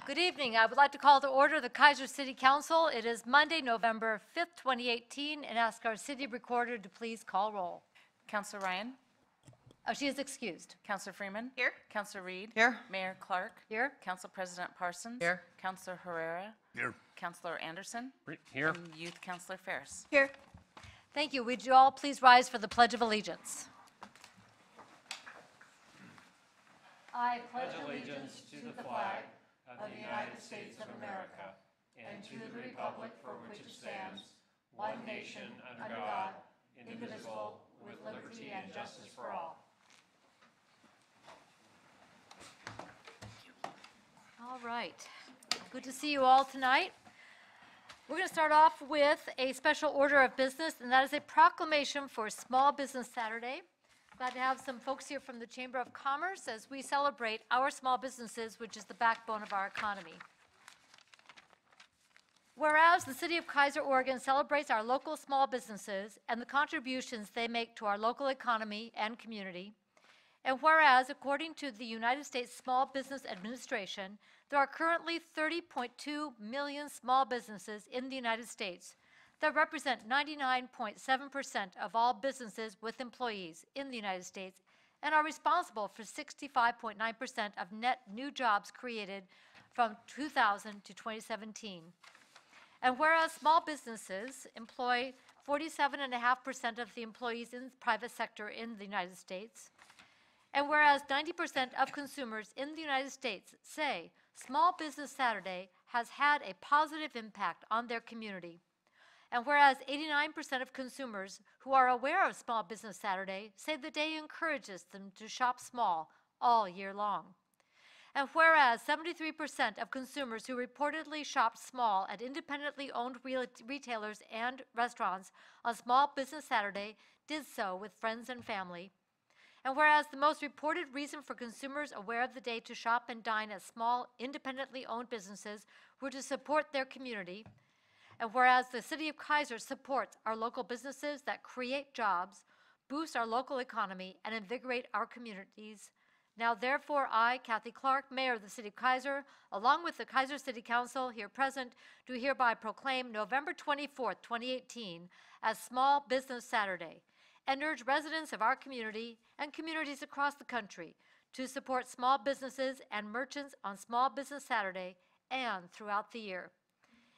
Good evening. I would like to call to order the Keizer City Council. It is Monday, November 5th, 2018, and ask our city recorder to please call roll. Councillor Ryan? Oh, she is excused. Councillor Freeman? Here. Councillor Reed? Here. Mayor Clark? Here. Council President Parsons? Here. Councillor Herrera? Here. Councillor Anderson? Here. And Youth Councillor Ferris. Here. Thank you. Would you all please rise for the Pledge of Allegiance? I pledge allegiance to the flag of the United States of America and to the republic for which it stands, one nation under God, indivisible, with liberty and justice for all. All right. Good to see you all tonight. We're going to start off with a special order of business, and that is a proclamation for Small Business Saturday. Glad to have some folks here from the Chamber of Commerce as we celebrate our small businesses, which is the backbone of our economy. Whereas the City of Keizer, Oregon celebrates our local small businesses and the contributions they make to our local economy and community, and whereas, according to the United States Small Business Administration, there are currently 30.2 million small businesses in the United States that represent 99.7% of all businesses with employees in the United States and are responsible for 65.9% of net new jobs created from 2000 to 2017. And whereas small businesses employ 47.5% of the employees in the private sector in the United States, and whereas 90% of consumers in the United States say Small Business Saturday has had a positive impact on their community, and whereas 89% of consumers who are aware of Small Business Saturday say the day encourages them to shop small all year long, and whereas 73% of consumers who reportedly shopped small at independently owned retailers and restaurants on Small Business Saturday did so with friends and family, and whereas the most reported reason for consumers aware of the day to shop and dine at small, independently owned businesses were to support their community, and whereas the City of Keizer supports our local businesses that create jobs, boost our local economy, and invigorate our communities, now therefore I, Kathy Clark, Mayor of the City of Keizer, along with the Keizer City Council here present, do hereby proclaim November 24th, 2018 as Small Business Saturday, and urge residents of our community and communities across the country to support small businesses and merchants on Small Business Saturday and throughout the year.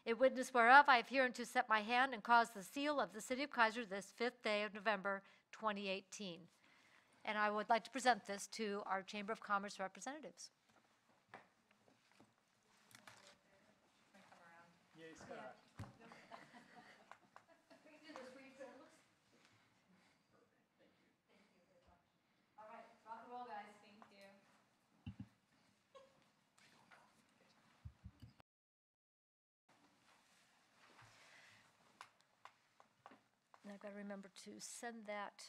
In witness whereof, I have hereunto set my hand and caused the seal of the City of Keizer this 5th day of November 2018. And I would like to present this to our Chamber of Commerce representatives. Yay, Scott. All right, rock and roll, guys. Thank you. And I've got to remember to send that.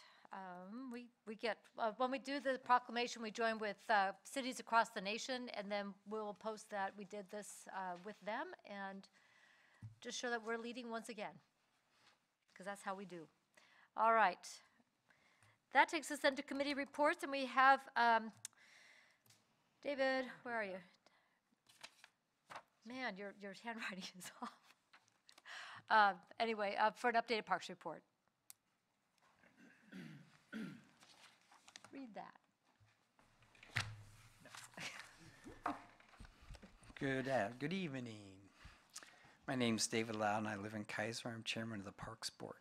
We get, when we do the proclamation, we join with cities across the nation, and then we'll post that we did this with them, and just show that we're leading once again, because that's how we do. All right. That takes us into committee reports, and we have, David, where are you? Man, your handwriting is off. Anyway, for an updated Parks report. Read that. Good evening. My name's David Loud, and I live in Keizer. I'm chairman of the Parks Board,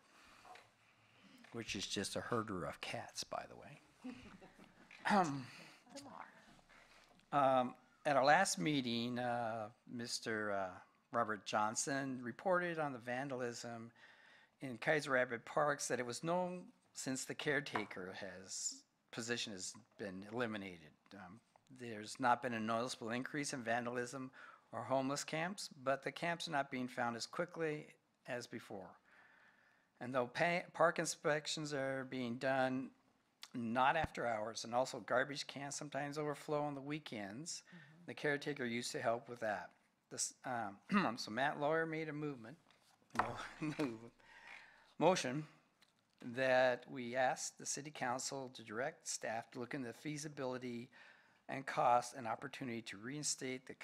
which is just a herder of cats, by the way. At our last meeting, Mr. Robert Johnson reported on the vandalism in Keizer Rabbit Parks that it was known since the caretaker position has been eliminated. There's not been a noticeable increase in vandalism or homeless camps, but the camps are not being found as quickly as before. And though park inspections are being done not after hours, and also garbage cans sometimes overflow on the weekends, the caretaker used to help with that. So Matt Lawyer made a motion that we asked the city council to direct staff to look into the feasibility and cost and opportunity to reinstate the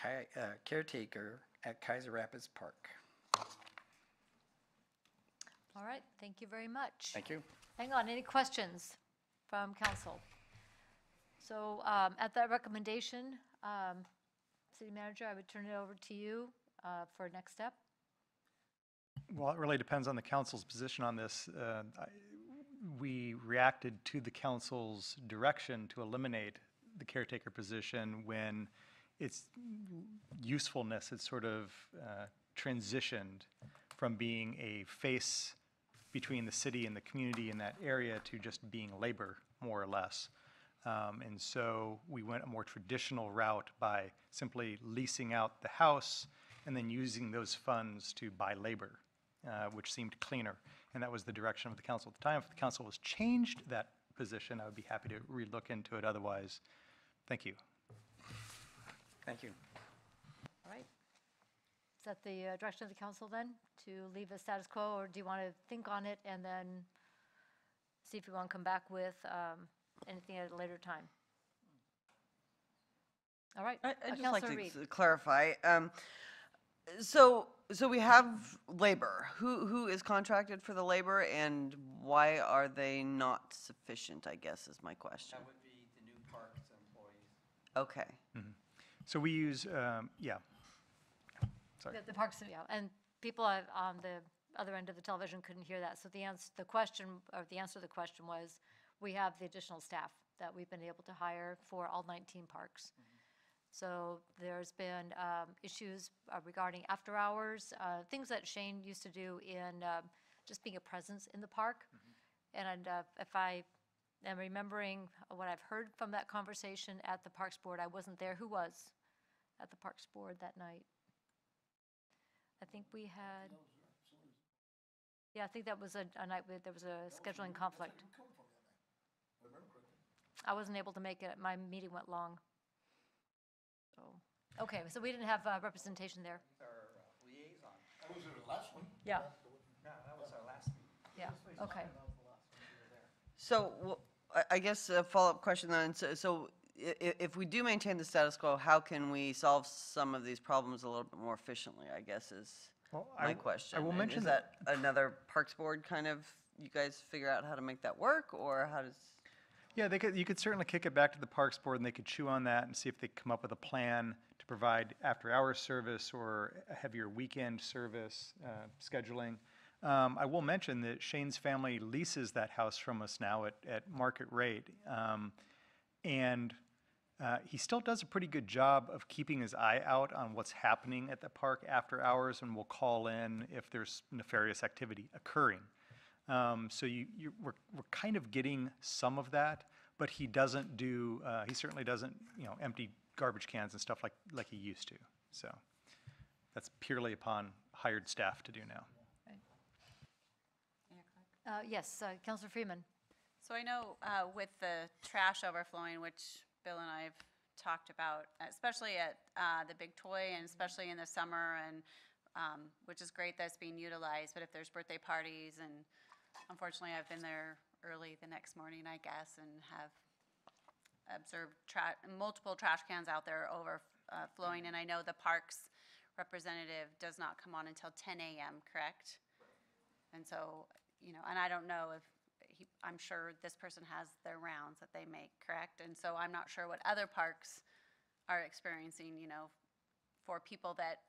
caretaker at Keizer Rapids Park. All right, thank you very much. Thank you. Hang on, any questions from council? So at that recommendation, City Manager, I would turn it over to you for next step. Well, it really depends on the council's position on this. We reacted to the council's direction to eliminate the caretaker position when its usefulness had sort of transitioned from being a face between the city and the community in that area to just being labor, more or less. And so we went a more traditional route by simply leasing out the house and then using those funds to buy labor, which seemed cleaner. And that was the direction of the council at the time. If the council has changed that position, I would be happy to relook into it. Otherwise, thank you. Thank you. All right. Is that the direction of the council then, to leave it status quo, or do you want to think on it and then see if you want to come back with anything at a later time? All right. I'd just like Councilor to Reed. clarify. So we have labor. Who is contracted for the labor, and why are they not sufficient, I guess, is my question. That would be the new parks employees. Okay. So we use, yeah. Sorry. The parks, yeah, and people on the other end of the television couldn't hear that. So the answer to the question was, we have the additional staff that we've been able to hire for all 19 parks. So there's been issues regarding after hours, things that Shane used to do in just being a presence in the park. And if I am remembering what I've heard from that conversation at the Parks Board, I wasn't there. Who was at the Parks Board that night? I think we had, yeah, I think that was a night where there was a scheduling conflict. I wasn't able to make it. My meeting went long. So, okay, so we didn't have representation there. Our liaison. That was the last one. Yeah, No, that was our last meeting. yeah, okay. So I guess a follow-up question then. So if we do maintain the status quo, how can we solve some of these problems a little bit more efficiently, I guess is Well, my question. I will And mention is that another Parks Board kind of, you guys figure out how to make that work, or how does? Yeah, you could certainly kick it back to the Parks Board, and they could chew on that and see if they come up with a plan to provide after-hours service or a heavier weekend service scheduling. I will mention that Shane's family leases that house from us now at market rate, and he still does a pretty good job of keeping his eye out on what's happening at the park after hours, and will call in if there's nefarious activity occurring. So we're kind of getting some of that, but he doesn't do, he certainly doesn't, empty garbage cans and stuff like he used to. So that's purely upon hired staff to do now. Yes, Councilor Freeman. So I know with the trash overflowing, which Bill and I have talked about, especially at the Big Toy and especially in the summer, and which is great that it's being utilized, but if there's birthday parties, and unfortunately I've been there early the next morning, I guess, and have observed multiple trash cans out there overflowing, and I know the parks representative does not come on until 10 a.m., correct? And so, and I don't know if, I'm sure this person has their rounds that they make, correct? And so I'm not sure what other parks are experiencing, for people that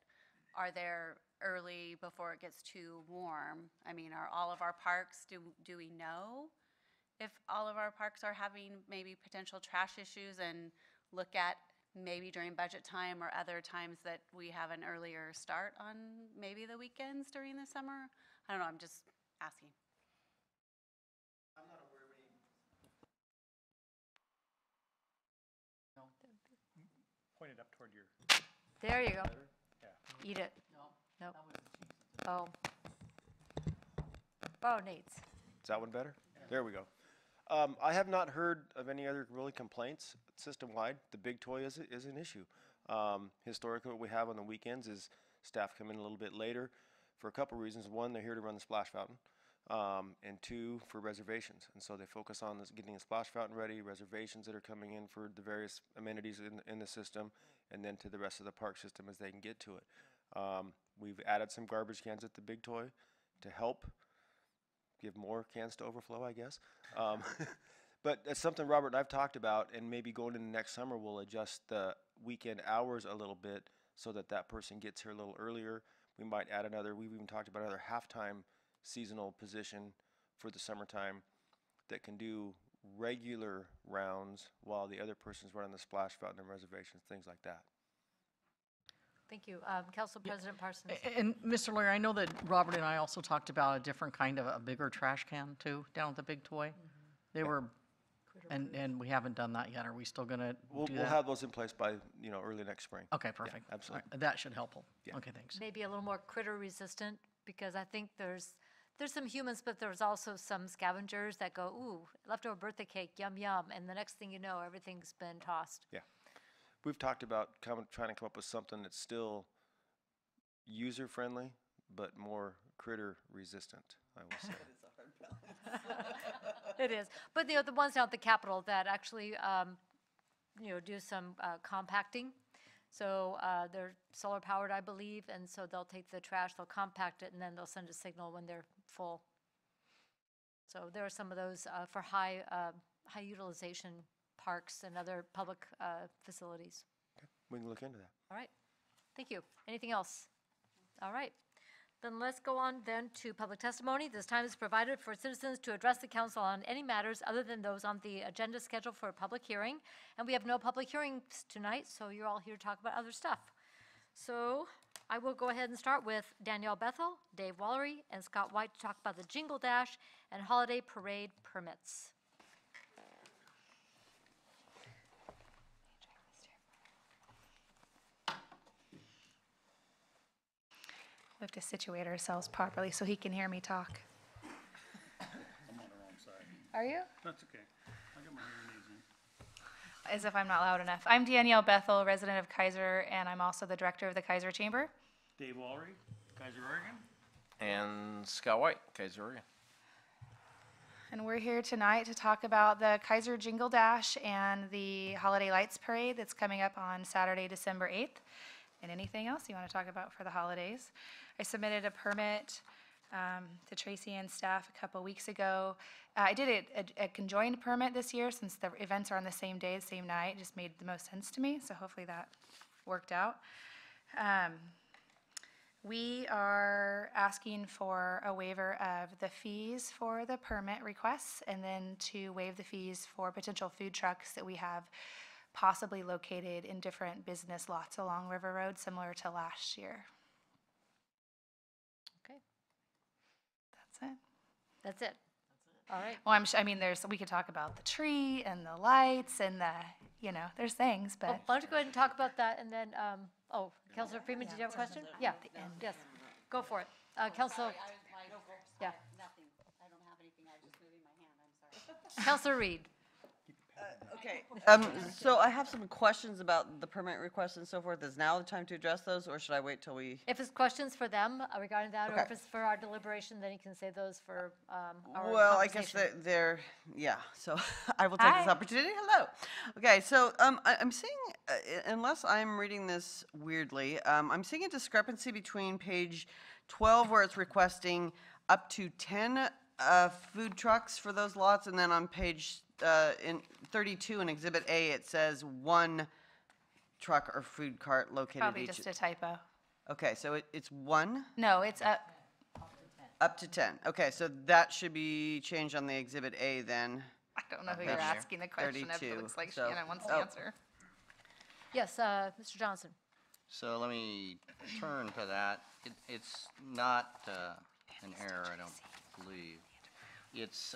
are there early before it gets too warm. I mean, are all of our parks, do we know if all of our parks are having maybe potential trash issues, and look at maybe during budget time or other times that we have an earlier start on maybe the weekends during the summer? I don't know, I'm just asking. I'm not aware of any. Point it up toward your. There you go. Yeah. Eat it. No. Oh. Oh, Nate's. Is that one better? There we go. I have not heard of any other really complaints system-wide. The Big Toy is an issue. Historically, what we have on the weekends is staff come in a little bit later for a couple reasons. One, they're here to run the splash fountain. and 2 for reservations. And so they focus on this, getting the splash fountain ready, reservations that are coming in for the various amenities in the system, and then to the rest of the park system as they can get to it. We've added some garbage cans at the Big Toy to help give more cans to overflow, I guess. But it's something Robert and I've talked about, and maybe going into next summer, we'll adjust the weekend hours a little bit so that that person gets here a little earlier. We might add another, we've even talked about another halftime seasonal position for the summertime that can do regular rounds while the other person's running the splash fountain and reservations, things like that. Thank you. Council President Parsons. And Mr. Lawyer, I know that Robert and I also talked about a different kind of a bigger trash can too, down at the Big Toy. They were, and we haven't done that yet. Are we still gonna We'll do that? have those in place by, early next spring. Okay, perfect. absolutely. All right, that should help. Yeah. Okay, thanks. Maybe a little more critter resistant, because I think there's some humans, but there's also some scavengers that go, ooh, leftover birthday cake, yum, yum, and the next thing you know, everything's been tossed. Yeah. We've talked about trying to come up with something that's still user-friendly, but more critter-resistant, I will say. It is. But, the ones down at the Capitol that actually, do some compacting. So they're solar powered, I believe, and so they'll take the trash, they'll compact it, and then they'll send a signal when they're full. So there are some of those for high utilization parks and other public facilities. We can look into that. All right. Thank you. Anything else? All right. Then let's go on then to public testimony. This time is provided for citizens to address the council on any matters other than those on the agenda scheduled for a public hearing. And we have no public hearings tonight, so you're all here to talk about other stuff. So I will go ahead and start with Danielle Bethel, Dave Wallery, and Scott White to talk about the Jingle Dash and Holiday Parade permits. We have to situate ourselves properly so he can hear me talk. I'm on the wrong side. Are you? That's okay. I got my hearing aids in. As if I'm not loud enough. I'm Danielle Bethel, resident of Keizer, and I'm also the director of the Keizer Chamber. Dave Wallery, Keizer, Oregon. And Scott White, Keizer, Oregon. And we're here tonight to talk about the Keizer Jingle Dash and the Holiday Lights Parade that's coming up on Saturday, December 8th. And anything else you want to talk about for the holidays. I submitted a permit to Tracy and staff a couple weeks ago. I did a conjoined permit this year since the events are on the same day, the same night. It just made the most sense to me, so hopefully that worked out. We are asking for a waiver of the fees for the permit requests and then to waive the fees for potential food trucks that we have possibly located in different business lots along River Road, similar to last year. Okay, That's it. that's it. All right. Well, I mean, we could talk about the tree and the lights and there's things, Oh, but why don't you go ahead and talk about that, and then, Councilor Freeman, did you have a question? Yeah, yes, go for it. Councilor, yeah. Nothing. I don't have anything. I was just moving my hand. I'm sorry. Councilor Reed. Okay, so I have some questions about the permit requests and so forth. Is now the time to address those, or should I wait till we? If it's questions for them regarding that, or Okay. if it's for our deliberation, then you can save those for our Well, I guess conversation. they're, yeah, so I will take this Hi. opportunity. Hello. Okay, so I'm seeing, unless I'm reading this weirdly, I'm seeing a discrepancy between page 12 where it's requesting up to 10 food trucks for those lots, and then on page in 32 in Exhibit A, it says 1 truck or food cart located probably each. just a typo. Okay, so it's 1 No, it's up to 10. Okay, so that should be changed on the Exhibit A then. I don't know who Page you're asking the question of. 32, It looks like so- Shannon wants to oh. answer. Yes, Mr. Johnson. So let me turn to that. It's not an error, I don't believe. It's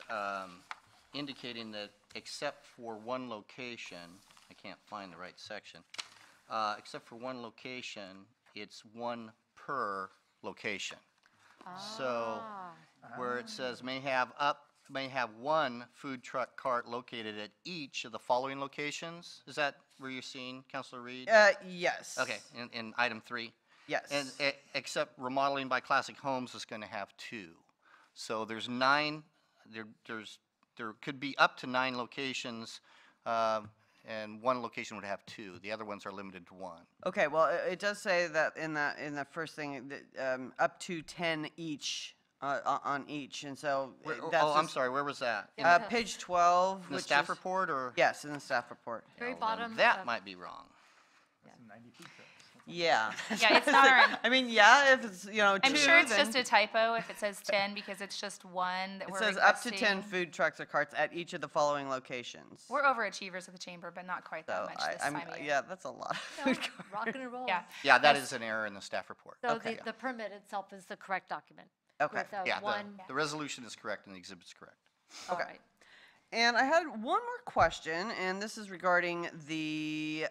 indicating that except for one location, I can't find the right section, except for one location, it's 1 per location. So where it says may have 1 food truck cart located at each of the following locations, is that where you're seeing, Councilor Reed? Yes. Okay, in item 3? Yes. And except remodeling by Classic Homes is going to have 2. So there's 9, there could be up to 9 locations, and one location would have 2. The other ones are limited to 1. Okay, well, it does say that in that first thing, that, up to 10 each, on each, and so that's Oh, I'm just- sorry, where was that? In Yeah. Page 12, the which staff is- report, or? Yes, in the staff report. Very Well, then bottom. that might be wrong. Yeah. Yeah, it's not our, I mean, yeah, if it's, I'm 2, sure it's then just a typo if it says 10 because it's just one that it we're says up to 10 requesting. food trucks or carts at each of the following locations. We're overachievers of the chamber, but not quite that So much this time of year. yeah, that's a lot of No, food carts. Rocking and rolling. Yeah. Yeah, that is an error in the staff report. So Okay. the permit itself is the correct document. Okay. With Yeah, one, the resolution is correct and the exhibit's correct. all Okay. right. And I had one more question, and this is regarding the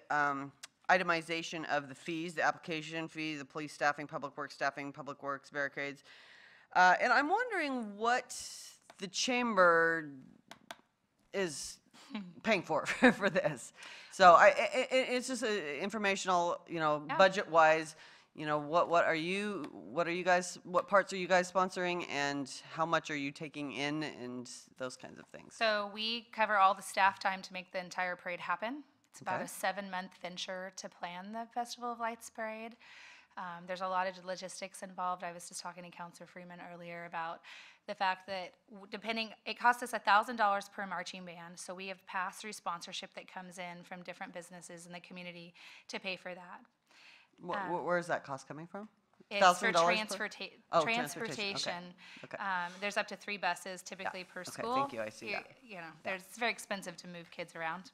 itemization of the fees, the application fee, the police staffing, public works staffing, public works barricades. And I'm wondering what the chamber is paying for this. So it's just informational, Yeah. budget-wise, what parts are you guys sponsoring, and how much are you taking in, and those kinds of things? So we cover all the staff time to make the entire parade happen. It's about Okay. a 7-month venture to plan the Festival of Lights parade. There's a lot of logistics involved. I was just talking to Councilor Freeman earlier about the fact that it costs us $1,000 per marching band. So we have pass-through sponsorship that comes in from different businesses in the community to pay for that. Where is that cost coming from? It's for $1,000 per- Oh, transportation. Okay. There's up to 3 buses typically per Okay, school. thank you, I see that. It's very expensive to move kids around.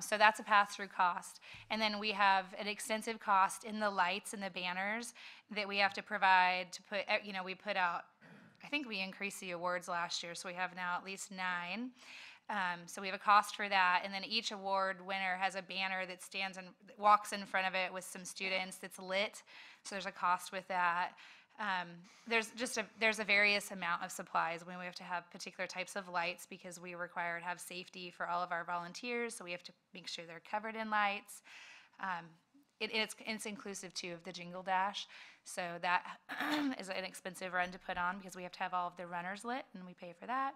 So that's a pass-through cost. And then we have an extensive cost in the lights and the banners that we have to provide to put, we put out, I think we increased the awards last year, so we have now at least 9. So we have a cost for that, and then each award winner has a banner that stands and walks in front of it with some students that's lit. So there's a cost with that. There's a various amount of supplies when we have to have particular types of lights because we require to have safety for all of our volunteers. So we have to make sure they're covered in lights. It's inclusive too of the Jingle Dash. So that is an expensive run to put on because we have to have all of the runners lit, and we pay for that.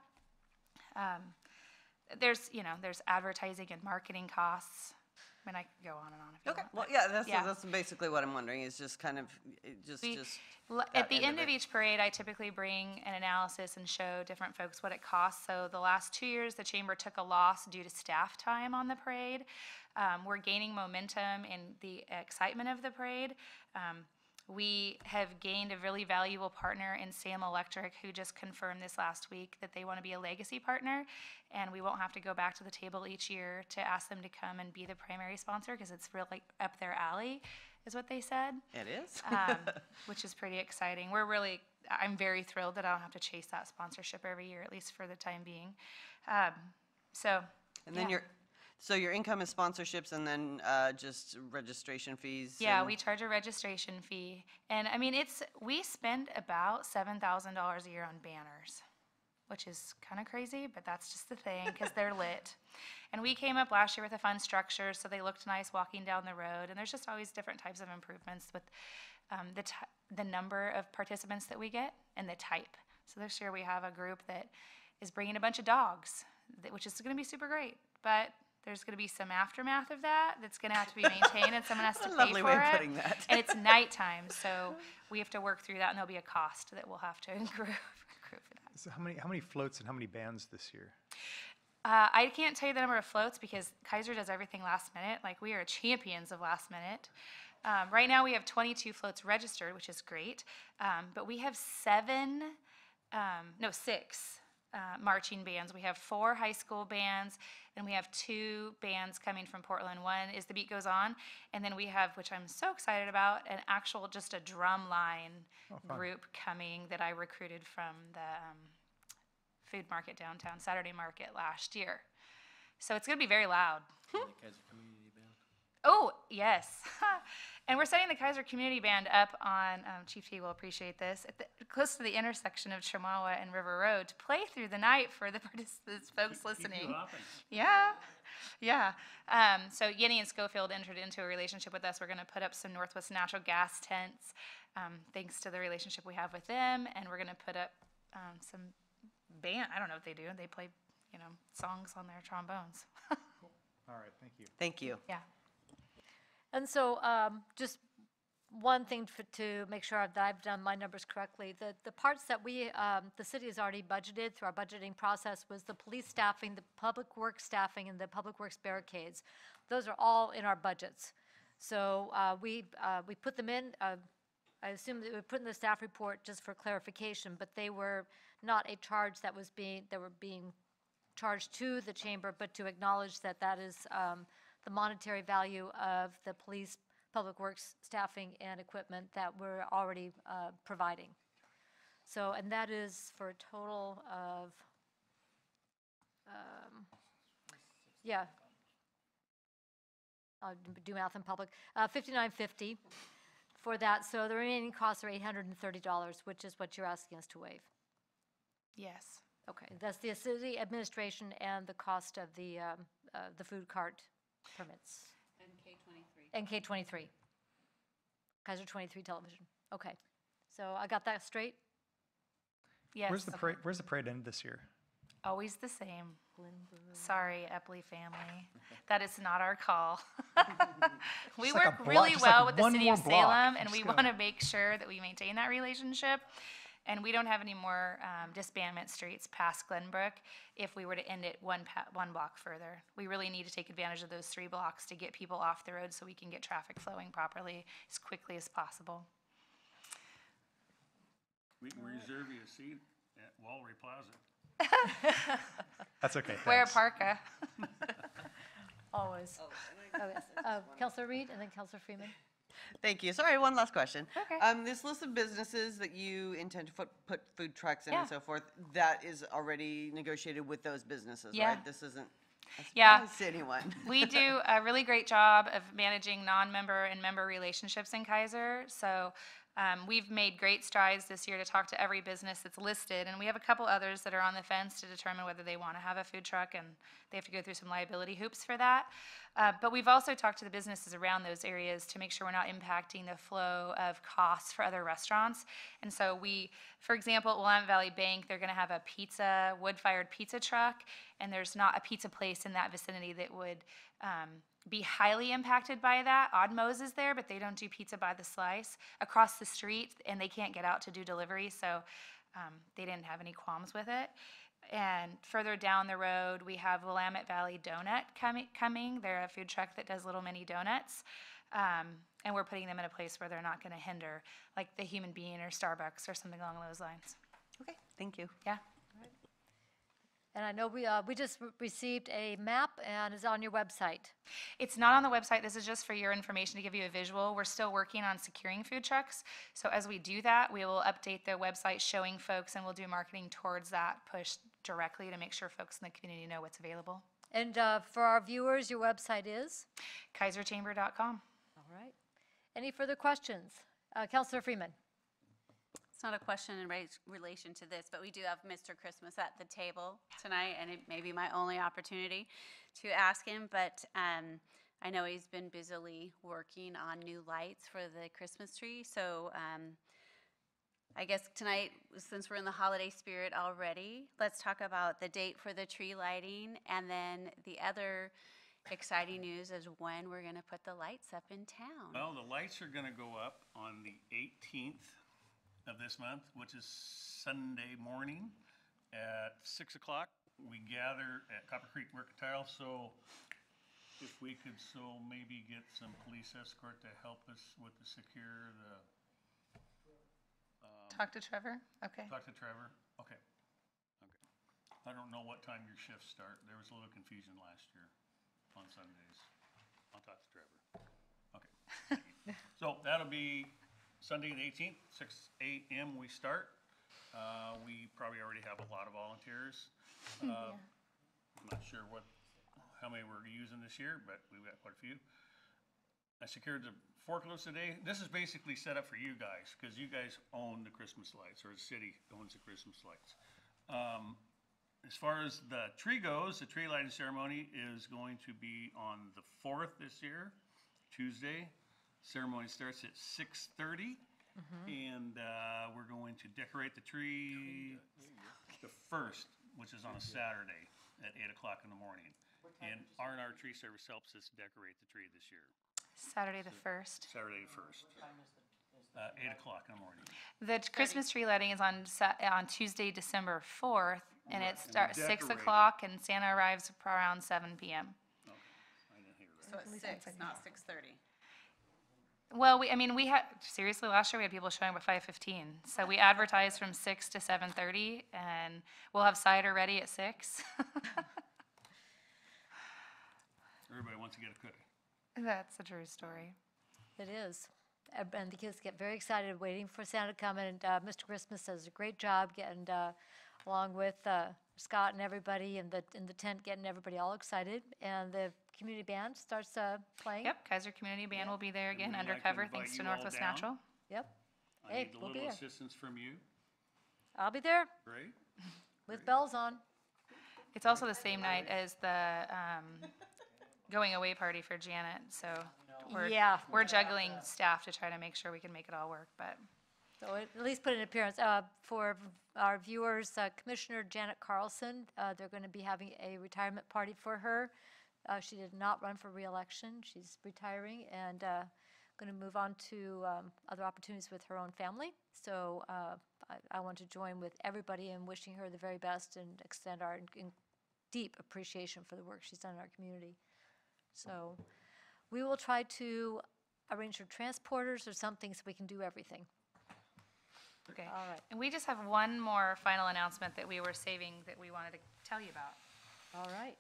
There's advertising and marketing costs. I mean, I could go on and on if you Okay, want. well, yeah, Yeah. that's basically what I'm wondering, is just kind of, At that the end end of of it. each parade, I typically bring an analysis and show different folks what it costs. So the last 2 years, the chamber took a loss due to staff time on the parade. We're gaining momentum in the excitement of the parade. We have gained a really valuable partner in Sam Electric, who just confirmed this last week that they want to be a legacy partner, and we won't have to go back to the table each year to ask them to come and be the primary sponsor because it's really up their alley, is what they said. It is? Which is pretty exciting. I'm very thrilled that I don't have to chase that sponsorship every year, at least for the time being. And then yeah. your income is sponsorships, and then just registration fees? Yeah, and- we charge a registration fee. And I mean, we spend about $7,000 a year on banners, which is kind of crazy, but that's just the thing because they're lit. And we came up last year with a fun structure, so they looked nice walking down the road. And there's just always different types of improvements with the number of participants that we get and the type. So this year we have a group that is bringing a bunch of dogs, which is going to be super great. But there's going to be some aftermath of that that's going to have to be maintained, and someone has to What a pay lovely for way of it. putting that. And it's nighttime, so we have to work through that, and there'll be a cost that we'll have to accrue for that. So how many floats and how many bands this year? I can't tell you the number of floats because Keizer does everything last minute. Like, we are champions of last minute. Right now, we have 22 floats registered, which is great. But we have 6 marching bands. We have 4 high school bands, and we have 2 bands coming from Portland. One is The Beat Goes On, and then we have, which I'm so excited about, just a drum line group coming that I recruited from the food market downtown, Saturday Market last year. So it's going to be very loud. Oh, yes. And we're setting the Keizer Community Band up on, Chief T will appreciate this, close to the intersection of Chamawa and River Road to play through the night for the participants, folks listening. Yeah. So Yenny and Schofield entered into a relationship with us. We're going to put up some Northwest Natural Gas tents, thanks to the relationship we have with them, and we're going to put up some band, I don't know what they do. They play, songs on their trombones. All right, thank you. Thank you. Yeah. And so, just one thing to make sure that I've done my numbers correctly, the parts that the city has already budgeted through our budgeting process was the police staffing, the public works staffing, and the public works barricades. Those are all in our budgets. So, we put them in, I assume that we put in the staff report just for clarification, but they were not a charge that were being charged to the chamber, but to acknowledge that that is the monetary value of the police, public works staffing and equipment that we're already providing. So, and that is for a total of, I'll do math in public, $59.50 for that. So the remaining costs are $830, which is what you're asking us to waive. Yes. Okay, that's the city administration and the cost of the food cart permits. And K23. Keizer 23 television. Okay, so I got that straight? Yes. Where's the parade end this year? Always the same. Sorry, Epley family. That is not our call. We Just like work a block- really just well like with the one city more of block. Salem, and Just we go. want to make sure that we maintain that relationship. And we don't have any more disbandment streets past Glenbrook if we were to end it one block further. We really need to take advantage of those 3 blocks to get people off the road so we can get traffic flowing properly as quickly as possible. We can reserve you a seat at Wallery Plaza. That's okay, Wear a thanks. parka. Always. Counselor Reed and then Counselor Freeman. Thank you. Sorry, one last question. Okay. This list of businesses that you intend to put food trucks in Yeah. and so forth, that is already negotiated with those businesses, Yeah. right? This isn't a Yeah. surprise to anyone. We do a really great job of managing non-member and member relationships in Keizer. So we've made great strides this year to talk to every business that's listed. And we have a couple others that are on the fence to determine whether they want to have a food truck, and they have to go through some liability hoops for that. But we've also talked to the businesses around those areas to make sure we're not impacting the flow of costs for other restaurants. And so for example, at Willamette Valley Bank, they're going to have a wood-fired pizza truck, and there's not a pizza place in that vicinity that would be highly impacted by that. Oddmo's is there, but they don't do pizza by the slice across the street, and they can't get out to do delivery, so they didn't have any qualms with it. And further down the road, we have Willamette Valley Donut coming. They're a food truck that does little mini donuts, and we're putting them in a place where they're not going to hinder, like the Human Being or Starbucks or something along those lines. Okay, thank you. Yeah. And I know we just received a map and it's on your website. It's not on the website. This is just for your information to give you a visual. We're still working on securing food trucks. So as we do that, we will update the website showing folks, and we'll do marketing towards that push directly to make sure folks in the community know what's available. And for our viewers, your website is? KeizerChamber.com. All right. Any further questions? Counselor Freeman. It's not a question in relation to this, but we do have Mr. Christmas at the table tonight, and it may be my only opportunity to ask him, but I know he's been busily working on new lights for the Christmas tree, so I guess tonight, since we're in the holiday spirit already, let's talk about the date for the tree lighting, and then the other exciting news is when we're going to put the lights up in town. Well, the lights are going to go up on the 18th of this month, which is Sunday morning at 6 o'clock. We gather at Copper Creek Mercantile, so if we could maybe get some police escort to help us with the secure, Talk to Trevor? Okay. talk to Trevor. Okay. I don't know what time your shifts start. There was a little confusion last year on Sundays. I'll talk to Trevor. Okay. So that'll be Sunday the 18th, 6 a.m. we start. We probably already have a lot of volunteers. I'm not sure how many we're using this year, but we've got quite a few. I secured the forklifts today. This is basically set up for you guys, because you guys own the Christmas lights, or the city owns the Christmas lights. As far as the tree goes, the tree lighting ceremony is going to be on the 4th this year, Tuesday. Ceremony starts at 6:30. And we're going to decorate the tree the 1st, which is on a Saturday at 8 o'clock in the morning. And R&R Tree Service helps us decorate the tree this year, Saturday the 1st. Saturday the 1st. 8 o'clock in the morning. The Christmas tree lighting is on Tuesday, December 4th, and it starts 6 decorating. o'clock, and Santa arrives around 7 p.m. Okay, I didn't hear that. So it's 6, not 6:30. Well, we had, seriously, last year we had people showing up at 5:15. So we advertised from 6 to 7:30, and we'll have cider ready at 6. Everybody wants to get a cookie. That's a true story. It is. And the kids get very excited waiting for Santa to come, and Mr. Christmas does a great job getting, along with Scott and everybody in the tent, getting everybody all excited. And the community band starts playing. Yep, Keizer Community Band will be there again, we'd like to undercover, invite thanks to you all Northwest down. Natural. Yep. I Hey, need a we'll be little there. assistance from you. I'll be there Great. with bells on. It's also the same night as the going away party for Janet, so Yeah. we're juggling staff to try to make sure we can make it all work, but So at least put in an appearance. For our viewers, Commissioner Janet Carlson, they're going to be having a retirement party for her. She did not run for reelection. She's retiring and going to move on to other opportunities with her own family. So I want to join with everybody in wishing her the very best and extend our deep appreciation for the work she's done in our community. So we will try to arrange for transporters or something so we can do everything. okay. All right. And we just have one more final announcement that we were saving that we wanted to tell you about. All right.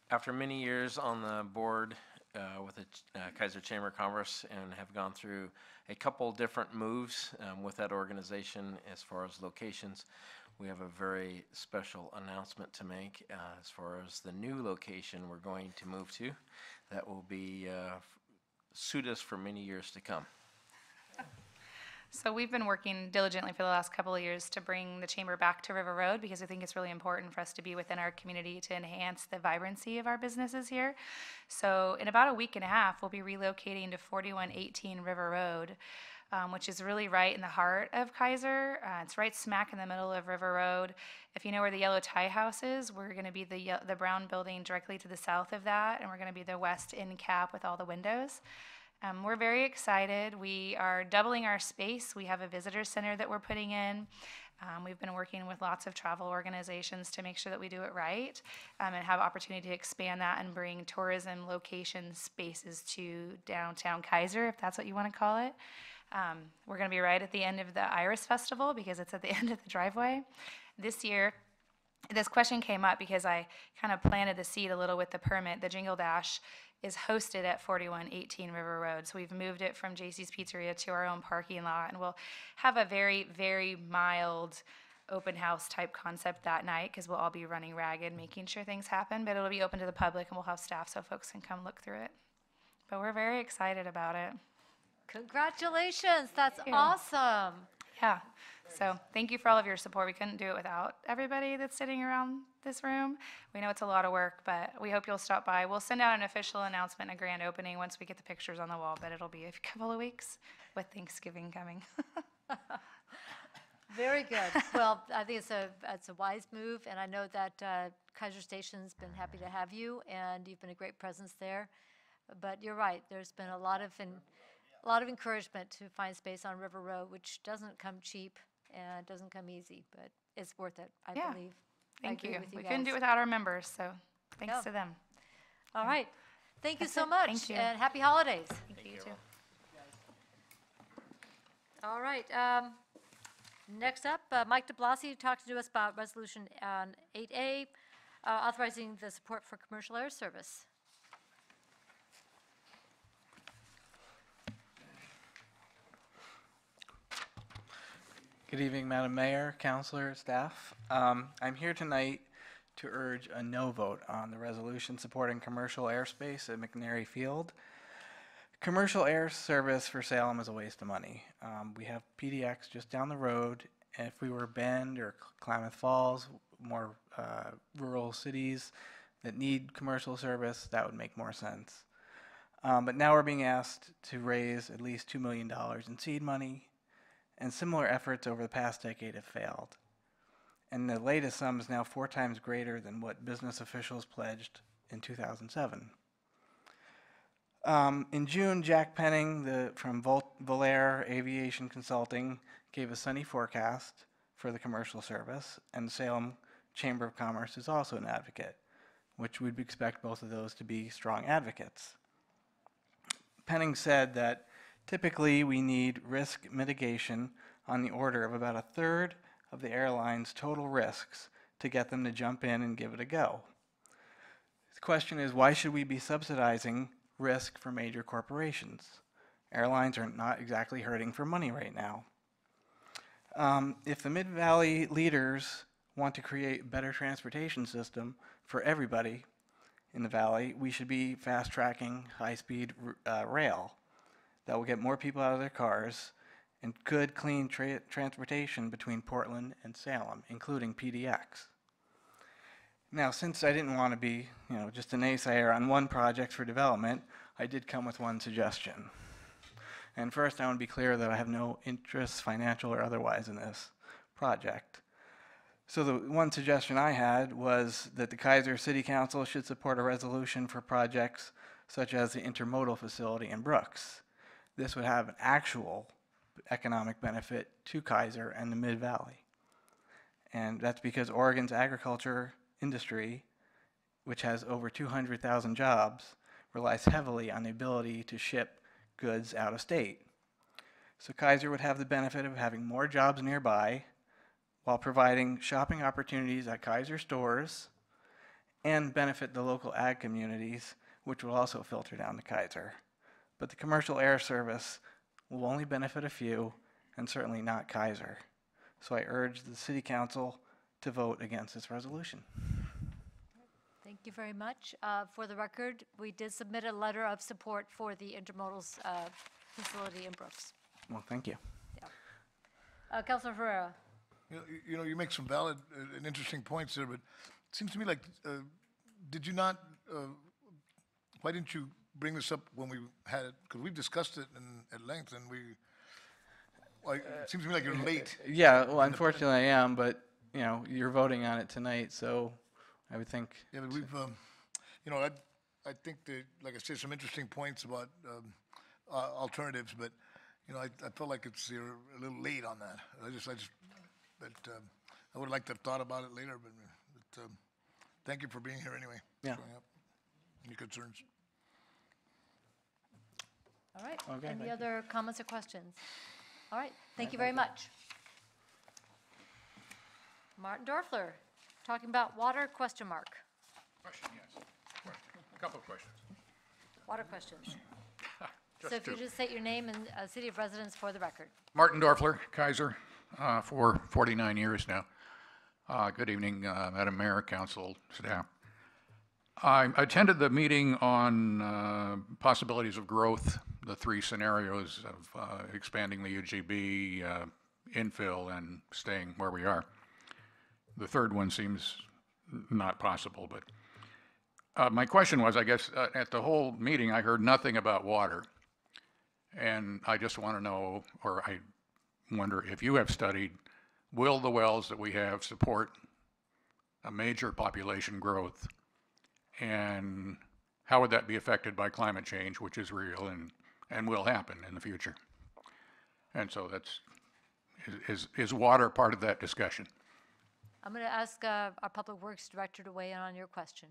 After many years on the board with the Keizer Chamber of Commerce and have gone through a couple different moves with that organization as far as locations, we have a very special announcement to make as far as the new location we're going to move to. That will be suit us for many years to come. So we've been working diligently for the last couple of years to bring the chamber back to River Road because I think it's really important for us to be within our community to enhance the vibrancy of our businesses here. So in about a week and a half, we'll be relocating to 4118 River Road, which is really right in the heart of Keizer. It's right smack in the middle of River Road. If you know where the yellow tie house is, we're going to be the brown building directly to the south of that, and we're going to be the west end cap with all the windows. We're very excited. We are doubling our space. We have a visitor center that we're putting in. We've been working with lots of travel organizations to make sure that we do it right and have opportunity to expand that and bring tourism location spaces to downtown Keizer, if that's what you want to call it. We're going to be right at the end of the Iris Festival because it's at the end of the driveway. This year, this question came up because I kind of planted the seed a little with the permit. The Jingle Dash is hosted at 4118 River Road. So we've moved it from JC's Pizzeria to our own parking lot, and we'll have a very, very mild open house type concept that night because we'll all be running ragged, making sure things happen, but it'll be open to the public and we'll have staff so folks can come look through it. But we're very excited about it. Congratulations. That's Thank you. awesome. Yeah, so thank you for all of your support. We couldn't do it without everybody that's sitting around this room. We know it's a lot of work, but we hope you'll stop by. We'll send out an official announcement and a grand opening once we get the pictures on the wall, but it'll be a couple of weeks with Thanksgiving coming. Very good. Well, I think it's a wise move, and I know that Keizer Station's been happy to have you, and you've been a great presence there. But you're right, there's been a lot of encouragement to find space on River Road, which doesn't come cheap and doesn't come easy, but it's worth it, I Yeah. believe. I Thank agree you. with you We couldn't do it guys. without our members, so thanks Yeah. to them. All right. Thank you That's so it. much. Thank you. And happy holidays. Thank you, too. All right. Next up, Mike DeBlasi talked to us about Resolution 8A, authorizing the support for commercial air service. Good evening, Madam Mayor, Councilor, staff. I'm here tonight to urge a no vote on the resolution supporting commercial airspace at McNary Field. Commercial air service for Salem is a waste of money. We have PDX just down the road. If we were Bend or Klamath Falls, more rural cities that need commercial service, that would make more sense. But now we're being asked to raise at least $2 million in seed money. and similar efforts over the past decade have failed. And the latest sum is now 4 times greater than what business officials pledged in 2007. In June, Jack Penning from Volair Aviation Consulting gave a sunny forecast for the commercial service, and the Salem Chamber of Commerce is also an advocate, which we'd expect both of those to be strong advocates. Penning said that typically we need risk mitigation on the order of about 1/3 of the airline's total risks to get them to jump in and give it a go. The question is, why should we be subsidizing risk for major corporations? Airlines are not exactly hurting for money right now. If the Mid-Valley leaders want to create a better transportation system for everybody in the valley, we should be fast-tracking high-speed rail that will get more people out of their cars and good, clean transportation between Portland and Salem, including PDX. Now, since I didn't want to be, just a naysayer on one project for development, I did come with one suggestion. And first, I want to be clear that I have no interests, financial or otherwise, in this project. So the one suggestion I had was that the Keizer City Council should support a resolution for projects such as the intermodal facility in Brooks. This would have an actual economic benefit to Keizer and the Mid-Valley. And that's because Oregon's agriculture industry, which has over 200,000 jobs, relies heavily on the ability to ship goods out of state. So Keizer would have the benefit of having more jobs nearby while providing shopping opportunities at Keizer stores and benefit the local ag communities, which will also filter down to Keizer. But the commercial air service will only benefit a few and certainly not Keizer. So I urge the City Council to vote against this resolution. Thank you very much. For the record, we did submit a letter of support for the intermodal facility in Brooks. Well, thank you. Yeah. Councilor Ferreira. You make some valid and interesting points there, but it seems to me like, did you not, why didn't you bring this up when we had it? Because we've discussed it at length, and it seems to me like you're late. Yeah, well, unfortunately I am, but, you're voting on it tonight, so I would think. Yeah, but we've, I think that, like I said, some interesting points about alternatives, but, I felt like you're a little late on that. But I would like to have thought about it later, but thank you for being here anyway. Yeah. Showing up. Any concerns? All right. Okay, Any thank other comments or questions? All right. Thank you very much. Martin Dorfler, talking about water, question mark. Question, yes. Question. A couple of questions. Water questions. Just So if you two. just state your name and city of residence for the record. Martin Dorfler, Keizer, for 49 years now. Good evening, Madam Mayor, Council, staff. I attended the meeting on possibilities of growth, the 3 scenarios of expanding the UGB, infill, and staying where we are. The third one seems not possible, but my question was, I guess, at the whole meeting, I heard nothing about water. And I just want to know, or I wonder if you have studied, will the wells that we have support a major population growth? And how would that be affected by climate change, which is real and will happen in the future? And so is water part of that discussion? I'm going to ask our Public Works Director to weigh in on your question.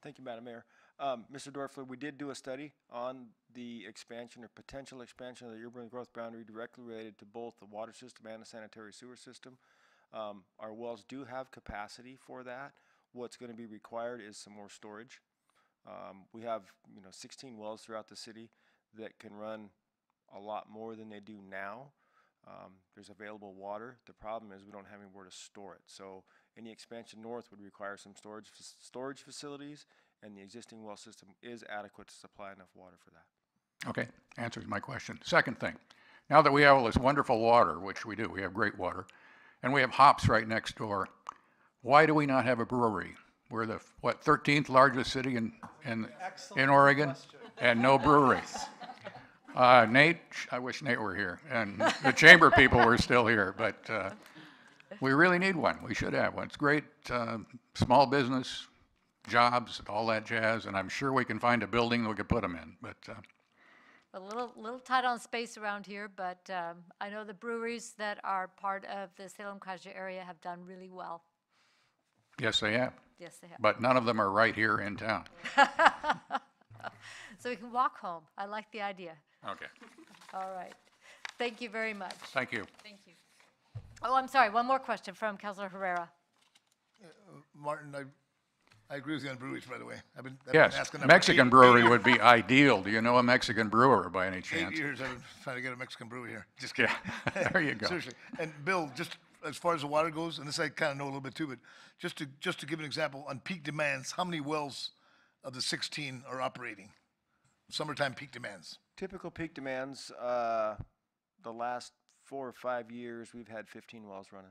Thank you, Madam Mayor. Mr. Dorfler, we did do a study on the expansion or potential expansion of the urban growth boundary directly related to both the water system and the sanitary sewer system. Our wells do have capacity for that. What's going to be required is some more storage. We have 16 wells throughout the city that can run a lot more than they do now. There's available water. The problem is we don't have anywhere to store it. So any expansion north would require some storage facilities, and the existing well system is adequate to supply enough water for that. Okay, answers my question. Second thing, now that we have all this wonderful water, which we do, we have great water, and we have hops right next door, why do we not have a brewery? We're the, 13th largest city in Oregon, and no brewery. Nate, I wish Nate were here, and the chamber people were still here, but we really need one. We should have one. It's great, small business, jobs, all that jazz, and I'm sure we can find a building that we could put them in, but A little tight on space around here, but I know the breweries that are part of the Salem-Keizer area have done really well. yes, they have. Yes, they have. But none of them are right here in town. So we can walk home. I like the idea. Okay, All right. Thank you very much. thank you. Thank you. Oh, I'm sorry, one more question from Councilor Herrera. Martin, I agree with you on breweries, by the way. I've been Yes, asking them for Mexican eight brewery years. would be ideal. Do you know a Mexican brewer by any 8 chance? years I've been trying to get a Mexican brewery here. Just kidding. Yeah, there you go. Seriously. And Bill, just as far as the water goes, and this I kind of know a little bit too, but just to give an example, on peak demands, how many wells of the 16 are operating? Summertime peak demands. Typical peak demands, the last 4 or 5 years, we've had 15 wells running.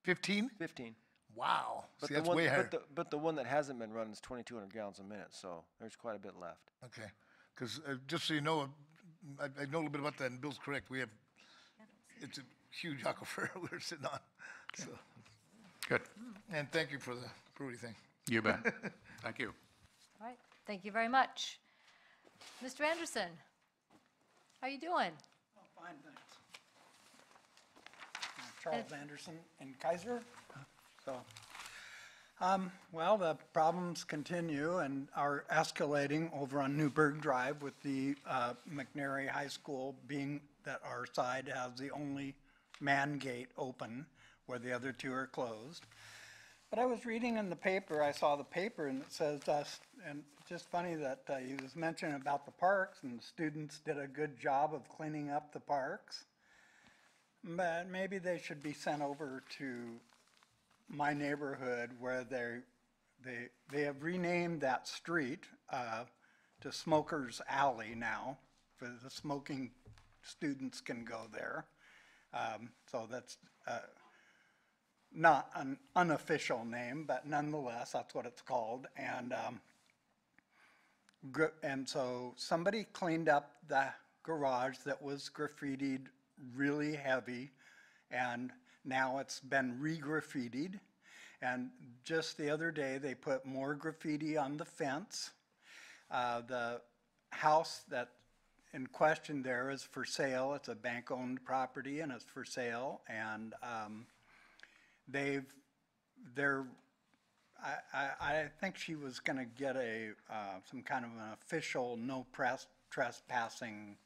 15? 15. Wow. But See, the that's one, way higher. but the one that hasn't been running is 2,200 gallons a minute, so there's quite a bit left. Okay. Because just so you know, I know a little bit about that, and Bill's correct. It's a huge aquifer we're sitting on. So, Good. and thank you for the brewery thing. You bet. Thank you. All right, thank you very much. Mr. Anderson, how you doing? Fine, thanks. Charles Anderson in Keizer. So, well, the problems continue and are escalating over on Newburgh Drive with the McNary High School being that our side has the only man gate open where the other two are closed. But I was reading in the paper, I saw the paper, and it says, and it's just funny that he was mentioning about the parks, and the students did a good job of cleaning up the parks. But maybe they should be sent over to my neighborhood where they have renamed that street to Smokers Alley now, for the smoking students can go there. So that's not an unofficial name, but nonetheless, that's what it's called. And so somebody cleaned up the garage that was graffitied really heavy, and now it's been re-graffitied. And just the other day, they put more graffiti on the fence. The house that in question there is for sale. It's a bank-owned property, and it's for sale. And I think she was going to get some kind of an official no trespassing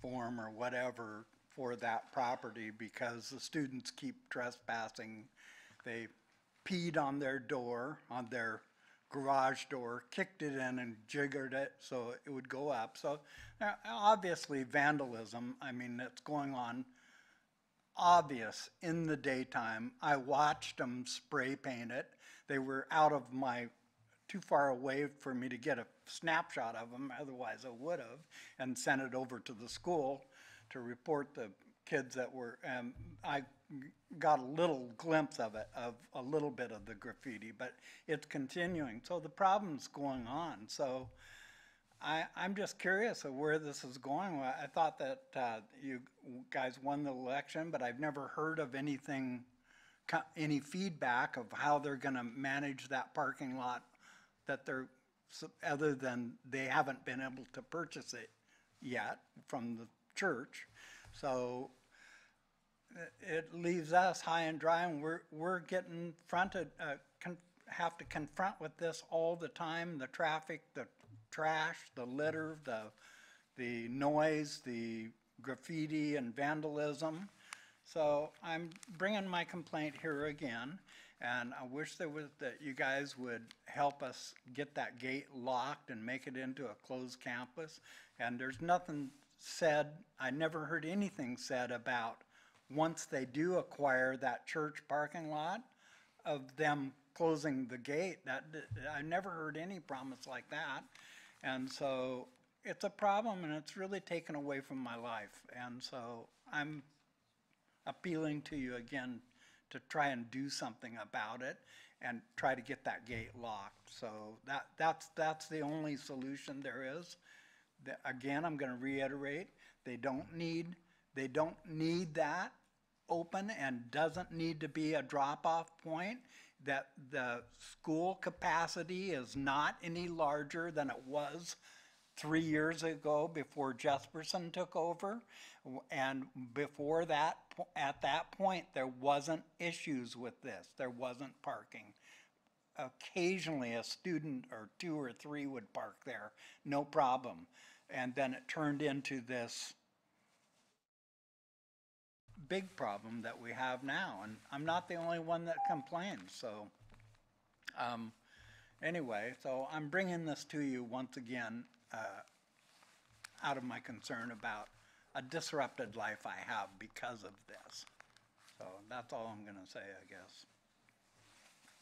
form or whatever for that property because the students keep trespassing. They peed on their door, on their garage door, kicked it in and jiggered it so it would go up. So obviously vandalism, I mean, it's going on obvious in the daytime. I watched them spray paint it. They were out of too far away for me to get a snapshot of them, otherwise I would have, and sent it over to the school to report the kids that were, I got a little glimpse of it, of a little bit of the graffiti, but it's continuing. So the problem's going on. So I'm just curious of where this is going. I thought that you guys won the election, but I've never heard of anything, any feedback of how they're gonna manage that parking lot that other than they haven't been able to purchase it yet from the church. So it leaves us high and dry, and we're getting have to confront with this all the time, the traffic, the trash, the litter, the noise, the graffiti and vandalism. So I'm bringing my complaint here again, and I wish that you guys would help us get that gate locked and make it into a closed campus. And there's nothing said, I never heard anything said about once they do acquire that church parking lot of them closing the gate. I never heard any promise like that. And so it's a problem, and it's really taken away from my life. And so I'm appealing to you again to try and do something about it and try to get that gate locked. So that's the only solution there is. Again, I'm gonna reiterate, they don't need that open and doesn't need to be a drop-off point. That the school capacity is not any larger than it was 3 years ago before Jesperson took over. And before that, at that point, there wasn't issues with this. There wasn't parking. Occasionally, a student or 2 or 3 would park there, no problem. And then it turned into this big problem that we have now. And I'm not the only one that complains, so. Anyway, so I'm bringing this to you once again out of my concern about a disrupted life I have because of this. So that's all I'm going to say, I guess.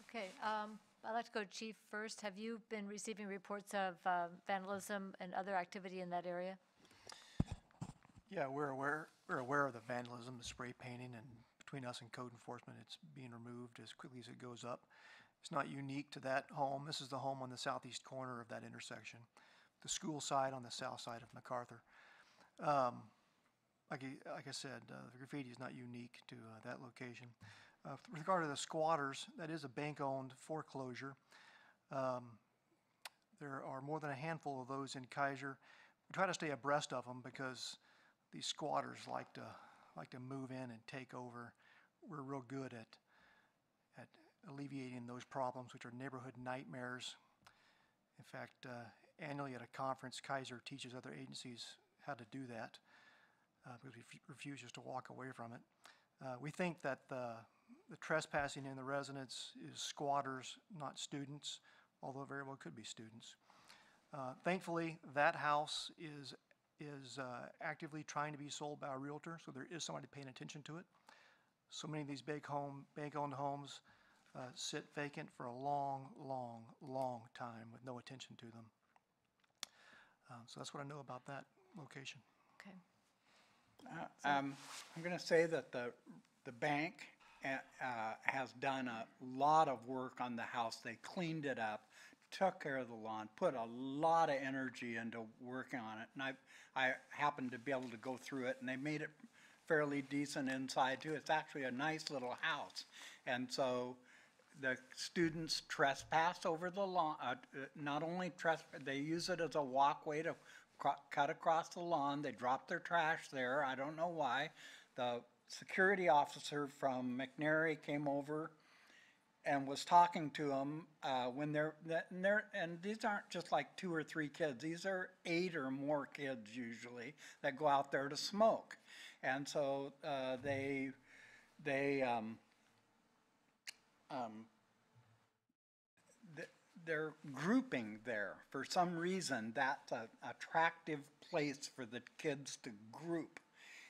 Okay, I'd like to go to Chief first. Have you been receiving reports of vandalism and other activity in that area? Yeah, we're aware of the vandalism, the spray painting, and between us and code enforcement, it's being removed as quickly as it goes up. It's not unique to that home. This is the home on the southeast corner of that intersection, the school side on the south side of MacArthur. Like I said, the graffiti is not unique to that location. With regard to the squatters, that is a bank-owned foreclosure. There are more than a handful of those in Keizer. We try to stay abreast of them because these squatters like to move in and take over. We're real good at alleviating those problems, which are neighborhood nightmares. In fact, annually at a conference, Keizer teaches other agencies how to do that because we refuse just to walk away from it. We think that the trespassing in the residence is squatters, not students, although very well could be students. Thankfully, that house is actively trying to be sold by a realtor, so there is somebody paying attention to it. So many of these bank-owned homes sit vacant for a long, long, long time with no attention to them. So that's what I know about that location. Okay. I'm going to say that the bank has done a lot of work on the house. They cleaned it up, took care of the lawn, put a lot of energy into working on it. And I happened to be able to go through it, and they made it fairly decent inside too. It's actually a nice little house. And so the students trespass over the lawn, not only trespass, they use it as a walkway to cut across the lawn. They drop their trash there. I don't know why. The security officer from McNary came over and was talking to them when and these aren't just like 2 or 3 kids. These are 8 or more kids usually that go out there to smoke. And so they're grouping there. For some reason, that's an attractive place for the kids to group.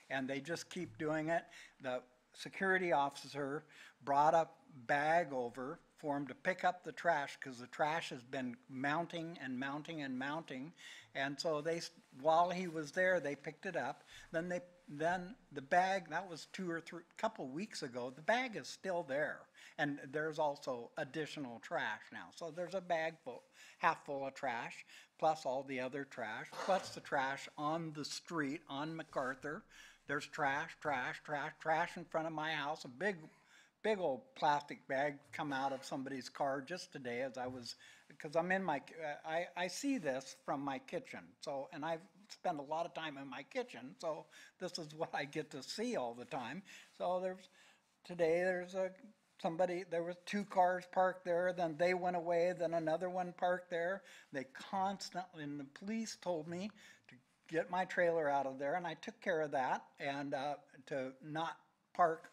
And they just keep doing it. The security officer brought a bag over for him to pick up the trash because the trash has been mounting and mounting and mounting. And so while he was there, they picked it up. Then the bag, that was 2 or 3, couple weeks ago, the bag is still there. And there's also additional trash now. So there's a bag half full of trash, plus all the other trash, plus the trash on the street on MacArthur. There's trash in front of my house. A big old plastic bag come out of somebody's car just today as I was, because I'm in my, I see this from my kitchen. So, and I've spent a lot of time in my kitchen, so this is what I get to see all the time. So there was 2 cars parked there, then they went away, then another one parked there. They constantly, and the police told me to get my trailer out of there, and I took care of that, and to not park.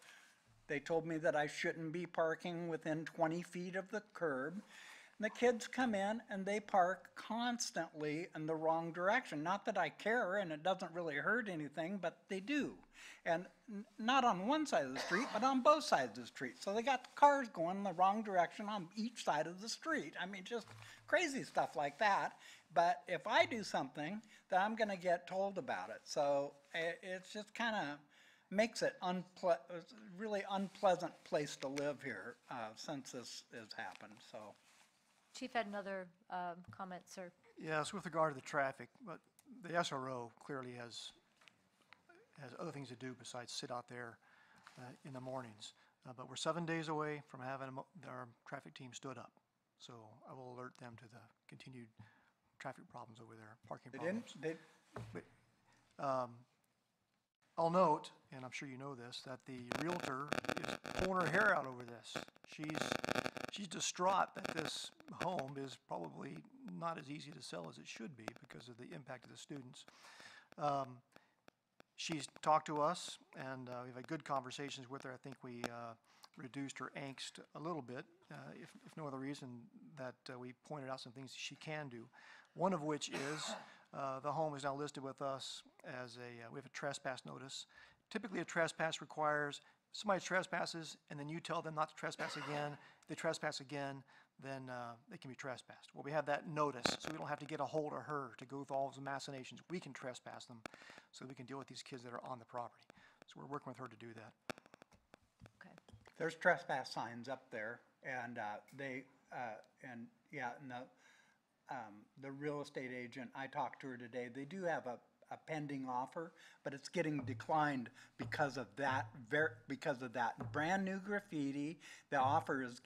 They told me that I shouldn't be parking within 20 feet of the curb. And the kids come in and they park constantly in the wrong direction. Not that I care and it doesn't really hurt anything, but they do. And not on one side of the street, but on both sides of the street. So they got the cars going in the wrong direction on each side of the street. I mean, just crazy stuff like that. But if I do something, then I'm going to get told about it. So it's just kind of makes it really unpleasant place to live here since this has happened. So. Chief had another comment, sir. Yes, with regard to the traffic, but the SRO clearly has other things to do besides sit out there in the mornings. But we're 7 days away from having our traffic team stood up. So I will alert them to the continued traffic problems over there, parking problems. I'll note, and I'm sure you know this, that the realtor is pulling her hair out over this. She's distraught that this home is probably not as easy to sell as it should be because of the impact of the students. She's talked to us, and we've had good conversations with her. I think we reduced her angst a little bit, if no other reason that we pointed out some things she can do. One of which is the home is now listed with us as we have a trespass notice. Typically, a trespass requires somebody trespasses, and then you tell them not to trespass again. If they trespass again, then they can be trespassed. Well, we have that notice, so we don't have to get a hold of her to go through all those machinations. We can trespass them, so we can deal with these kids that are on the property. So we're working with her to do that. Okay. There's trespass signs up there, and the real estate agent, I talked to her today, they do have a pending offer, but it's getting declined because of that brand new graffiti. The offer is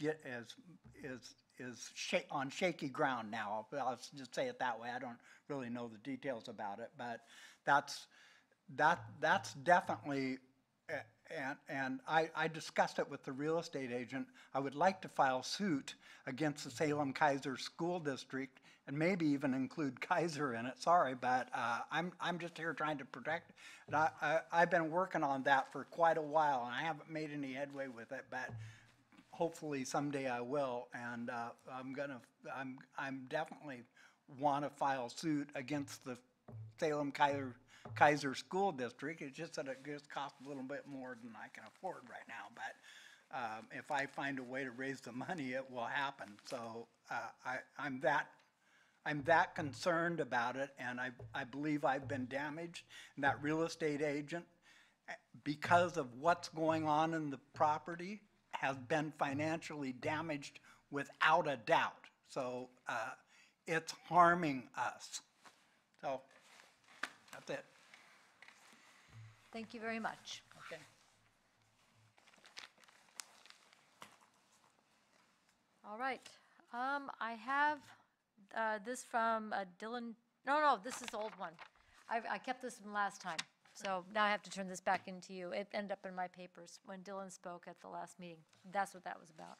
on shaky ground now. I'll just say it that way. I don't really know the details about it, but that's definitely. And I discussed it with the real estate agent. I would like to file suit against the Salem Keizer School District and maybe even include Keizer in it. Sorry, but I'm just here trying to protect. And I've been working on that for quite a while, and I haven't made any headway with it. But hopefully someday I will. And I'm definitely want to file suit against the Salem Keizer School District. It's just that it just costs a little bit more than I can afford right now. But if I find a way to raise the money, it will happen. So I'm that concerned about it, and I believe I've been damaged. And that real estate agent, because of what's going on in the property, has been financially damaged without a doubt. So it's harming us. So that's it. Thank you very much. Okay. All right. I have this from Dylan. No, this is the old one. I kept this from last time. So now I have to turn this back into you. It ended up in my papers when Dylan spoke at the last meeting. That's what that was about.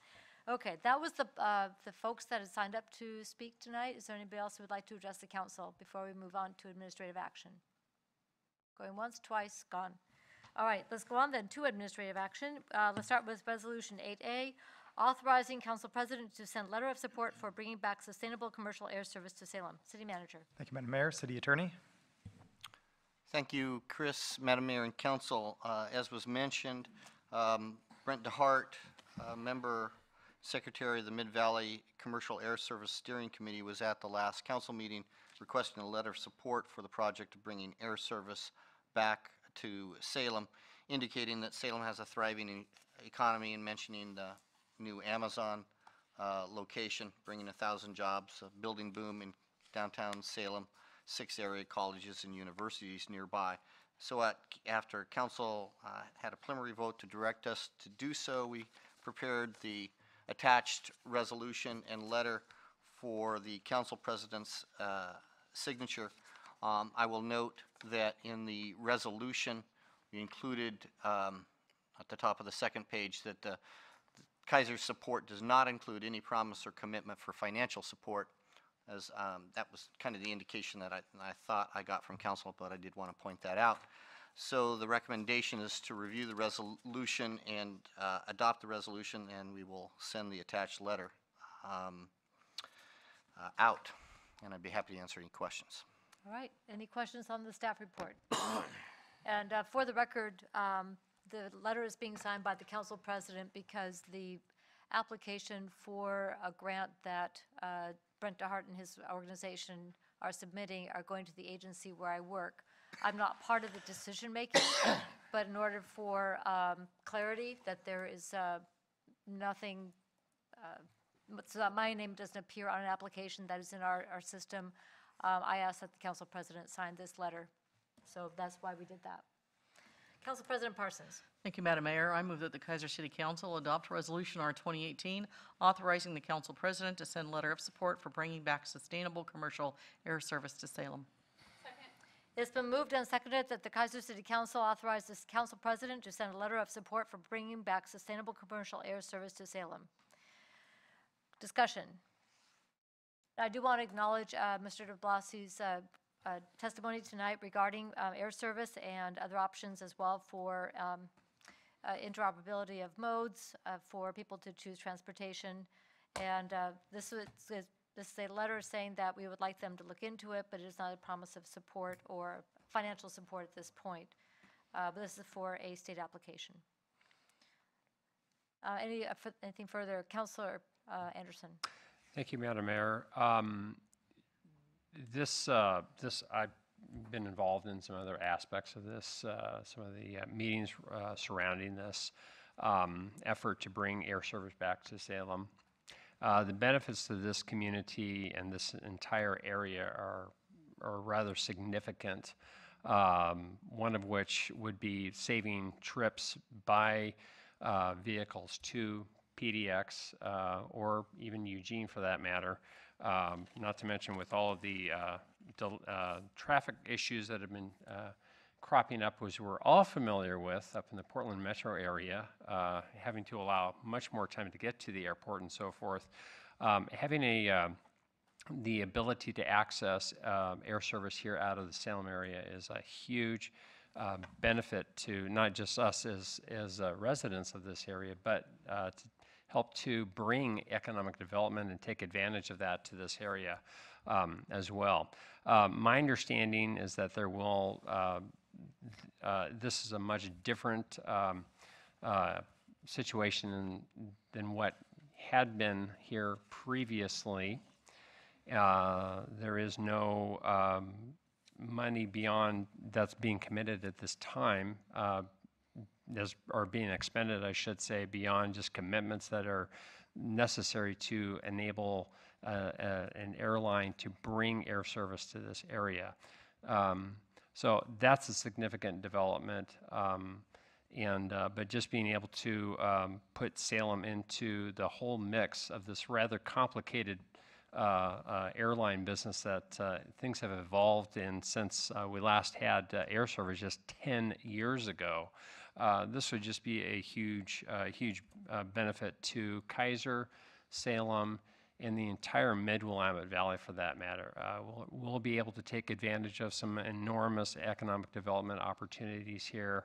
Okay, that was the folks that had signed up to speak tonight. Is there anybody else who would like to address the council before we move on to administrative action? Going once, twice, gone. All right, let's go on then to administrative action. Let's start with Resolution 8A, authorizing council president to send letter of support for bringing back sustainable commercial air service to Salem. City manager. Thank you, Madam Mayor. City Attorney? Thank you, Chris, Madam Mayor, and Council. As was mentioned, Brent DeHart, member secretary of the Mid-Valley Commercial Air Service Steering Committee, was at the last council meeting requesting a letter of support for the project of bringing air service back to Salem, indicating that Salem has a thriving economy and mentioning the new Amazon location, bringing 1,000 jobs, a building boom in downtown Salem, 6 area colleges and universities nearby. So after council had a preliminary vote to direct us to do so, we prepared the attached resolution and letter for the council president's signature. I will note that in the resolution, we included at the top of the second page that the Keizer's support does not include any promise or commitment for financial support, as that was kind of the indication that I thought I got from council, but I did want to point that out. So the recommendation is to review the resolution and adopt the resolution, and we will send the attached letter out, and I'd be happy to answer any questions. All right, any questions on the staff report? And for the record, the letter is being signed by the council president because the application for a grant that Brent DeHart and his organization are submitting are going to the agency where I work. I'm not part of the decision-making, but in order for clarity that there is nothing, so that my name doesn't appear on an application that is in our system, I asked that the council president sign this letter. So that's why we did that. Council President Parsons. Thank you, Madam Mayor. I move that the Keizer City Council adopt Resolution R 2018, authorizing the council president to send letter of support for bringing back sustainable commercial air service to Salem. It's been moved and seconded that the Keizer City Council authorize this council president to send a letter of support for bringing back sustainable commercial air service to Salem. Discussion. I do want to acknowledge Mr. de Blasi's testimony tonight regarding air service and other options as well for interoperability of modes for people to choose transportation. And this is a letter saying that we would like them to look into it, but it is not a promise of support or financial support at this point. But this is for a state application. Anything further? Councilor Anderson. Thank you, Madam Mayor. I've been involved in some other aspects of this, some of the meetings surrounding this effort to bring air service back to Salem. The benefits to this community and this entire area are rather significant, one of which would be saving trips by vehicles to PDX or even Eugene for that matter, not to mention with all of the traffic issues that have been cropping up, which we're all familiar with up in the Portland metro area, having to allow much more time to get to the airport and so forth. Having the ability to access air service here out of the Salem area is a huge benefit to not just us as residents of this area, but to help to bring economic development and take advantage of that to this area as well. My understanding is that there will, this is a much different situation than what had been here previously. There is no money beyond that's being committed at this time, or being expended, I should say, beyond just commitments that are necessary to enable an airline to bring air service to this area. So that's a significant development. But just being able to put Salem into the whole mix of this rather complicated airline business that things have evolved in since we last had air service just 10 years ago. This would just be a huge benefit to Keizer, Salem, and the entire Mid-Willamette Valley for that matter. We'll be able to take advantage of some enormous economic development opportunities here,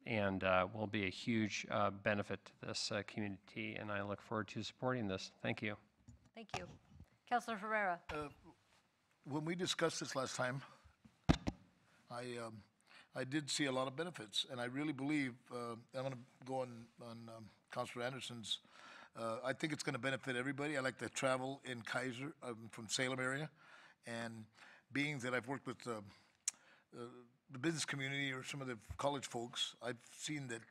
and will be a huge benefit to this community, and I look forward to supporting this. Thank you. Thank you. Councilor Ferreira. When we discussed this last time, I did see a lot of benefits, and I really believe, I'm going to go on Councilor Anderson's, I think it's going to benefit everybody. I like to travel in Keizer, from Salem area, and being that I've worked with the business community or some of the college folks, I've seen that,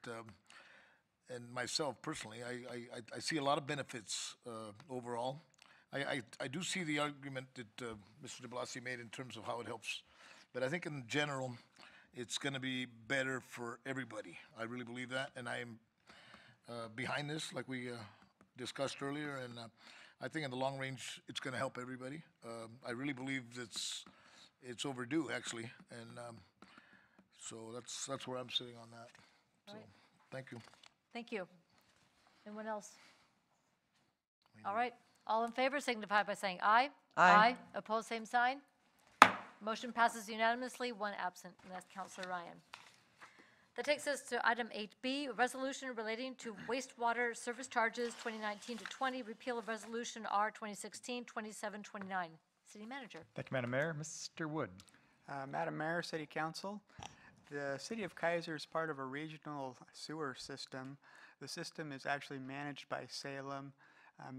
and myself personally, I see a lot of benefits overall. I do see the argument that Mr. de Blasi made in terms of how it helps, but I think in general, it's going to be better for everybody. I really believe that, and I am behind this, like we discussed earlier, and I think in the long range, it's going to help everybody. I really believe it's overdue, actually, and so that's where I'm sitting on that. So, Right. Thank you. Thank you. Anyone else? All right. All in favor signify by saying aye. Aye. Opposed, same sign. Motion passes unanimously, one absent, and that's Councilor Ryan. That takes us to item 8B, a resolution relating to wastewater service charges 2019 to 20, repeal of resolution R 2016-2729. City Manager. Thank you, Madam Mayor. Mr. Wood. Madam Mayor, City Council, the City of Keizer is part of a regional sewer system. The system is actually managed by Salem.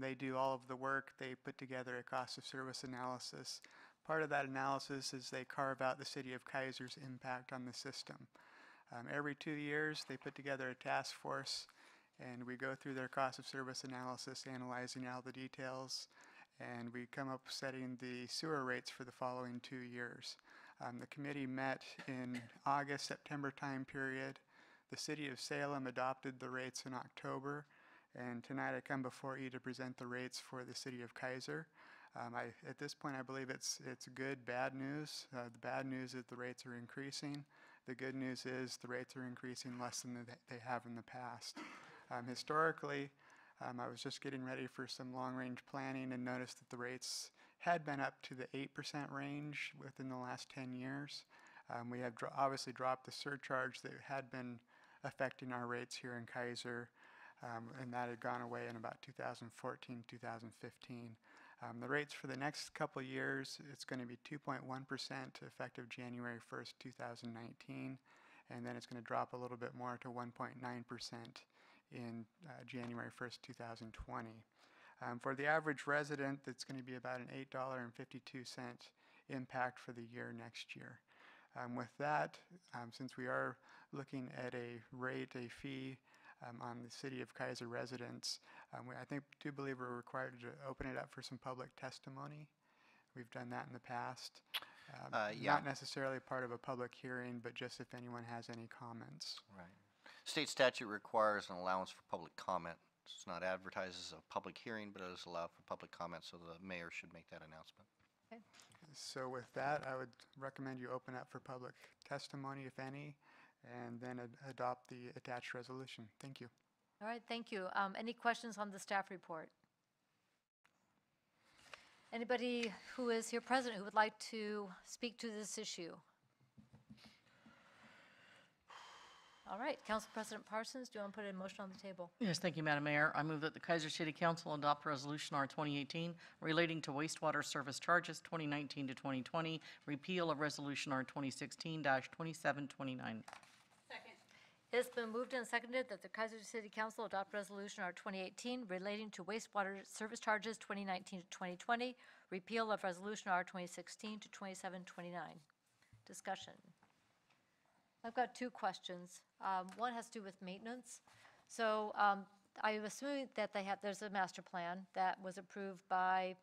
They do all of the work. They put together a cost of service analysis. Part of that analysis is they carve out the City of Keizer's impact on the system. Every 2 years, they put together a task force, and we go through their cost of service analysis, analyzing all the details, and we come up setting the sewer rates for the following 2 years. The committee met in August, September time period. The city of Salem adopted the rates in October, and tonight I come before you to present the rates for the city of Keizer. At this point, I believe it's good, bad news. The bad news is the rates are increasing. The good news is the rates are increasing less than they have in the past. Historically, I was just getting ready for some long-range planning and noticed that the rates had been up to the 8% range within the last 10 years. We have obviously dropped the surcharge that had been affecting our rates here in Keizer, and that had gone away in about 2014, 2015. The rates for the next couple of years, it's going to be 2.1% effective January 1st, 2019, and then it's going to drop a little bit more to 1.9% in January 1st, 2020. For the average resident, that's going to be about an $8.52 impact for the year next year. With that, since we are looking at a rate, a fee on the City of Keizer residents, I do believe we're required to open it up for some public testimony. We've done that in the past. Yeah. Not necessarily part of a public hearing, but just if anyone has any comments. Right. State statute requires an allowance for public comment. It's not advertised as a public hearing, but it is allowed for public comment, so the mayor should make that announcement. Okay. So with that, I would recommend you open up for public testimony, if any, and then adopt the attached resolution. Thank you. All right, thank you. Any questions on the staff report? Anybody who is here present who would like to speak to this issue? All right, Council President Parsons, do you want to put a motion on the table? Yes, thank you, Madam Mayor. I move that the Keizer City Council adopt Resolution R 2018 relating to wastewater service charges 2019 to 2020, repeal of Resolution R 2016-2729. Second. It's been moved and seconded that the Keizer City Council adopt Resolution R 2018 relating to wastewater service charges 2019 to 2020, repeal of Resolution R 2016 to 2729. Discussion. I've got two questions. One has to do with maintenance. So I'm assuming that there's a master plan that was approved by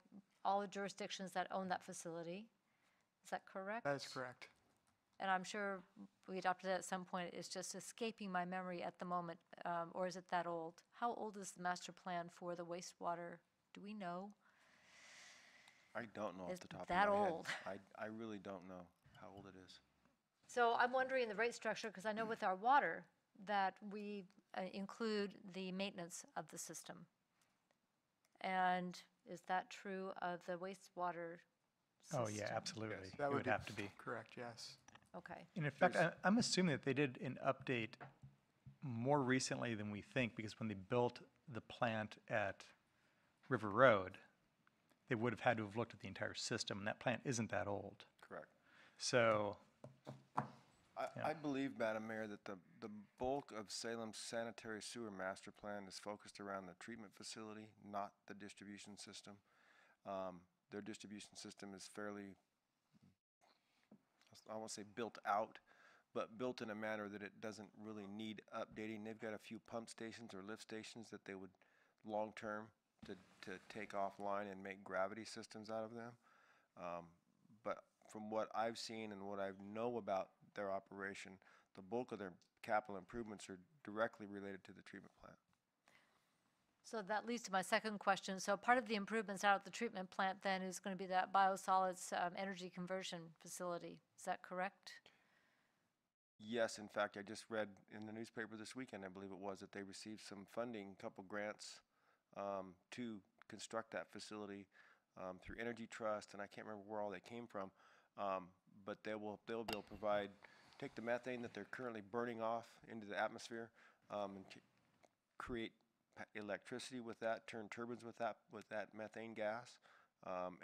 all the jurisdictions that own that facility. Is that correct? That is correct. And I'm sure we adopted it at some point. It's just escaping my memory at the moment. Or is it that old? How old is the master plan for the wastewater? Do we know? I don't know off Is the top of that my head. old? I really don't know how old it is. So I'm wondering the rate structure, because I know with our water that we include the maintenance of the system. And is that true of the wastewater system? Oh, yeah, absolutely. Yes, that It would be have to be. correct, yes. Okay. And in fact, I'm assuming that they did an update more recently than we think, because when they built the plant at River Road, they would have had to have looked at the entire system, and that plant isn't that old. Correct. So, I believe, Madam Mayor, that the bulk of Salem's sanitary sewer master plan is focused around the treatment facility, not the distribution system. Their distribution system is fairly, I won't say built out, but built in a manner that it doesn't really need updating. They've got a few pump stations or lift stations that they would long-term to take offline and make gravity systems out of them. But from what I've seen and what I know about their operation, the bulk of their capital improvements are directly related to the treatment plant. So that leads to my second question. So part of the improvements out at the treatment plant then is going to be that biosolids energy conversion facility. Is that correct? Yes, in fact, I just read in the newspaper this weekend, I believe it was, that they received some funding, a couple grants to construct that facility through Energy Trust, and I can't remember where all they came from. But they'll be able to provide, take the methane that they're currently burning off into the atmosphere and create electricity with that, turn turbines with that methane gas,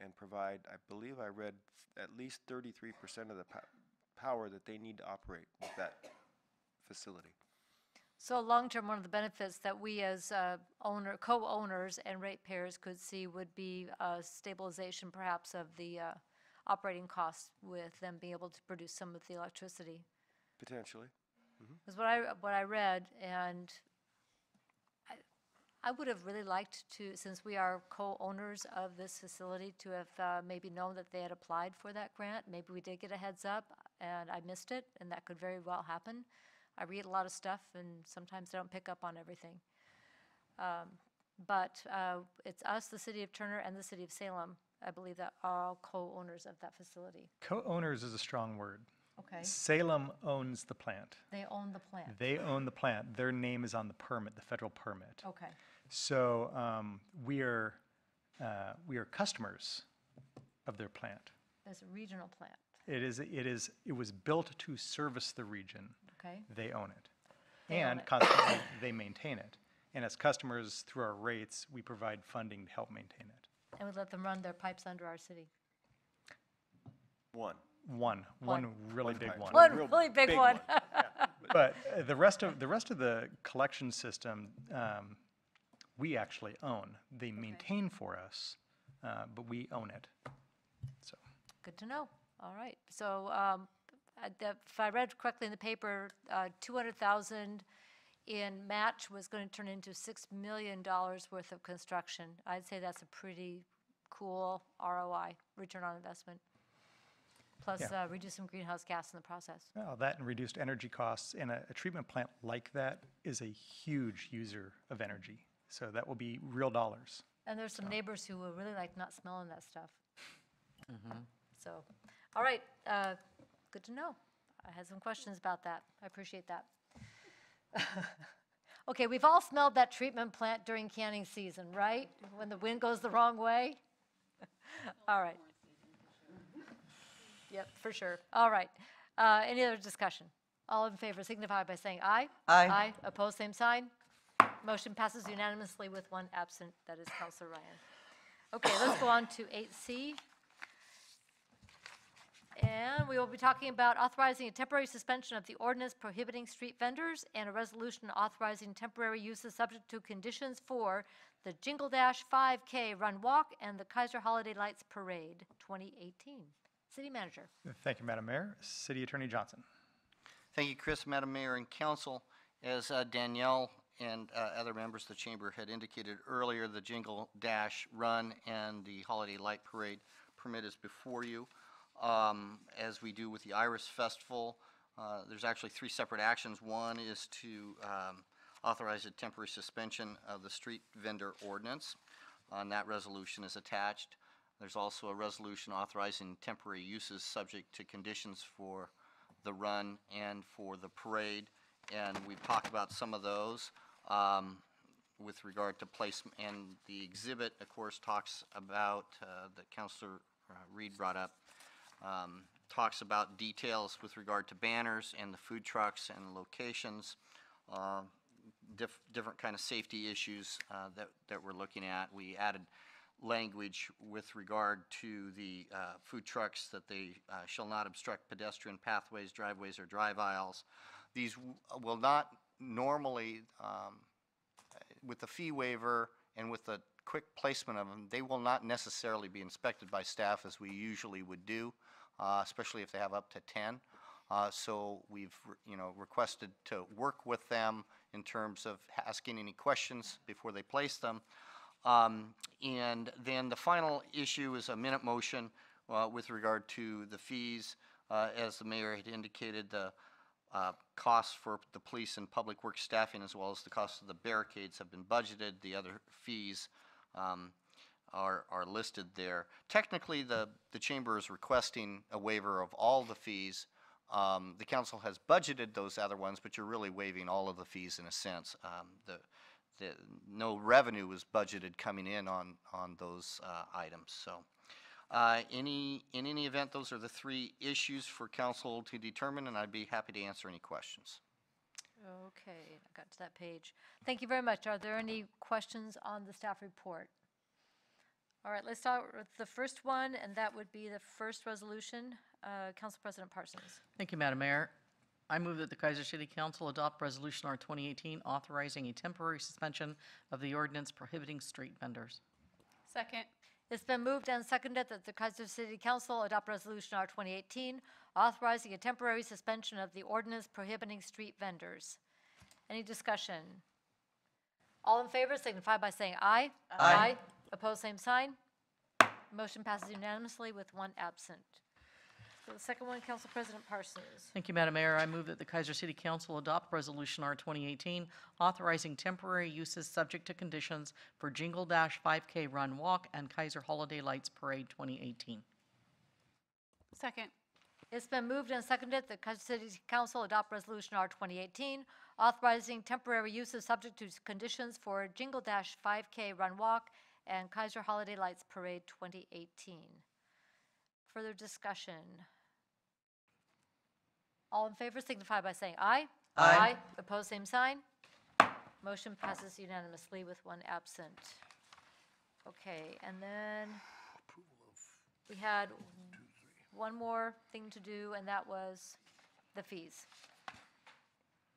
and provide, I believe I read, at least 33% of the power that they need to operate with that facility. So long-term, one of the benefits that we as co-owners and ratepayers could see would be stabilization perhaps of the operating costs with them being able to produce some of the electricity. Potentially. Because what I read, and I would have really liked to, since we are co-owners of this facility, to have maybe known that they had applied for that grant. Maybe we did get a heads up and I missed it, and that could very well happen. I read a lot of stuff and sometimes I don't pick up on everything. But it's us, the city of Turner, and the city of Salem, I believe, that are all co-owners of that facility. Co-owners is a strong word. Okay. Salem owns the plant. They own the plant. They own the plant. Their name is on the permit, the federal permit. Okay. So we are customers of their plant. It's a regional plant. It was built to service the region. Okay. They own it. They own And it. constantly, they maintain it. And as customers, through our rates, we provide funding to help maintain it. And we let them run their pipes under our city. One. One really big pipe. one. One real really big big one. But the rest of the collection system, we actually own. They maintain for us, but we own it. So. Good to know. All right. So if I read correctly in the paper, 200,000 in match was going to turn into $6 million worth of construction. I'd say that's a pretty cool ROI, return on investment. Plus reduce some greenhouse gas in the process. Well, that and reduced energy costs. And a treatment plant like that is a huge user of energy. So that will be real dollars. And there's some neighbors who will really like not smelling that stuff. So, all right, good to know. I had some questions about that. I appreciate that. Okay, we've all smelled that treatment plant during canning season, right? When the wind goes the wrong way? All right. Yep, for sure. All right. Any other discussion? All in favor signify by saying aye. Aye. Aye. Opposed, same sign. Motion passes unanimously with one absent. That is Counselor Ryan. Okay, let's go on to 8C. And we will be talking about authorizing a temporary suspension of the ordinance prohibiting street vendors and a resolution authorizing temporary uses subject to conditions for the Jingle Dash 5K Run Walk and the Keizer Holiday Lights Parade 2018. City Manager. Thank you, Madam Mayor. City Attorney Johnson. Thank you, Chris, Madam Mayor, and Council. As Danielle and other members of the Chamber had indicated earlier, the Jingle Dash Run and the Holiday Light Parade permit is before you. As we do with the Iris Festival, there's actually three separate actions. One is to authorize a temporary suspension of the street vendor ordinance, and that resolution is attached. There's also a resolution authorizing temporary uses subject to conditions for the run and for the parade, and we've talked about some of those with regard to placement. And the exhibit, of course, talks about, that Councilor Reed brought up, talks about details with regard to banners and the food trucks and locations, different kind of safety issues that we're looking at. We added language with regard to the food trucks that they shall not obstruct pedestrian pathways, driveways, or drive aisles. These will not normally, with the fee waiver and with the quick placement of them, they will not necessarily be inspected by staff as we usually would do, especially if they have up to 10. So we've requested to work with them in terms of asking any questions before they place them. And then the final issue is a minute motion with regard to the fees. As the mayor had indicated, the costs for the police and public works staffing, as well as the cost of the barricades, have been budgeted. The other fees are listed there. Technically, the chamber is requesting a waiver of all the fees. The council has budgeted those other ones, but you're really waiving all of the fees in a sense. No revenue was budgeted coming in on those items. So in any event, those are the three issues for council to determine, and I'd be happy to answer any questions. Okay, I got to that page. Thank you very much. Are there any questions on the staff report? All right, let's start with the first one, and that would be the first resolution. Council President Parsons. Thank you, Madam Mayor. I move that the Keizer City Council adopt Resolution R 2018 authorizing a temporary suspension of the ordinance prohibiting street vendors. Second. It's been moved and seconded that the Keizer City Council adopt Resolution R 2018 authorizing a temporary suspension of the ordinance prohibiting street vendors. Any discussion? All in favor signify by saying aye. Aye. Opposed, same sign. Motion passes unanimously with one absent. So the second one, Council President Parsons. Thank you, Madam Mayor. I move that the Keizer City Council adopt Resolution R 2018, authorizing temporary uses subject to conditions for Jingle Dash 5K Run Walk and Keizer Holiday Lights Parade 2018. Second. It's been moved and seconded that Keizer City Council adopt Resolution R 2018, authorizing temporary uses subject to conditions for Jingle Dash 5K Run Walk and Keizer Holiday Lights Parade 2018. Further discussion? All in favor signify by saying aye. Aye. Opposed, same sign. Motion passes unanimously with one absent. Okay, and then we had one more thing to do, and that was the fees.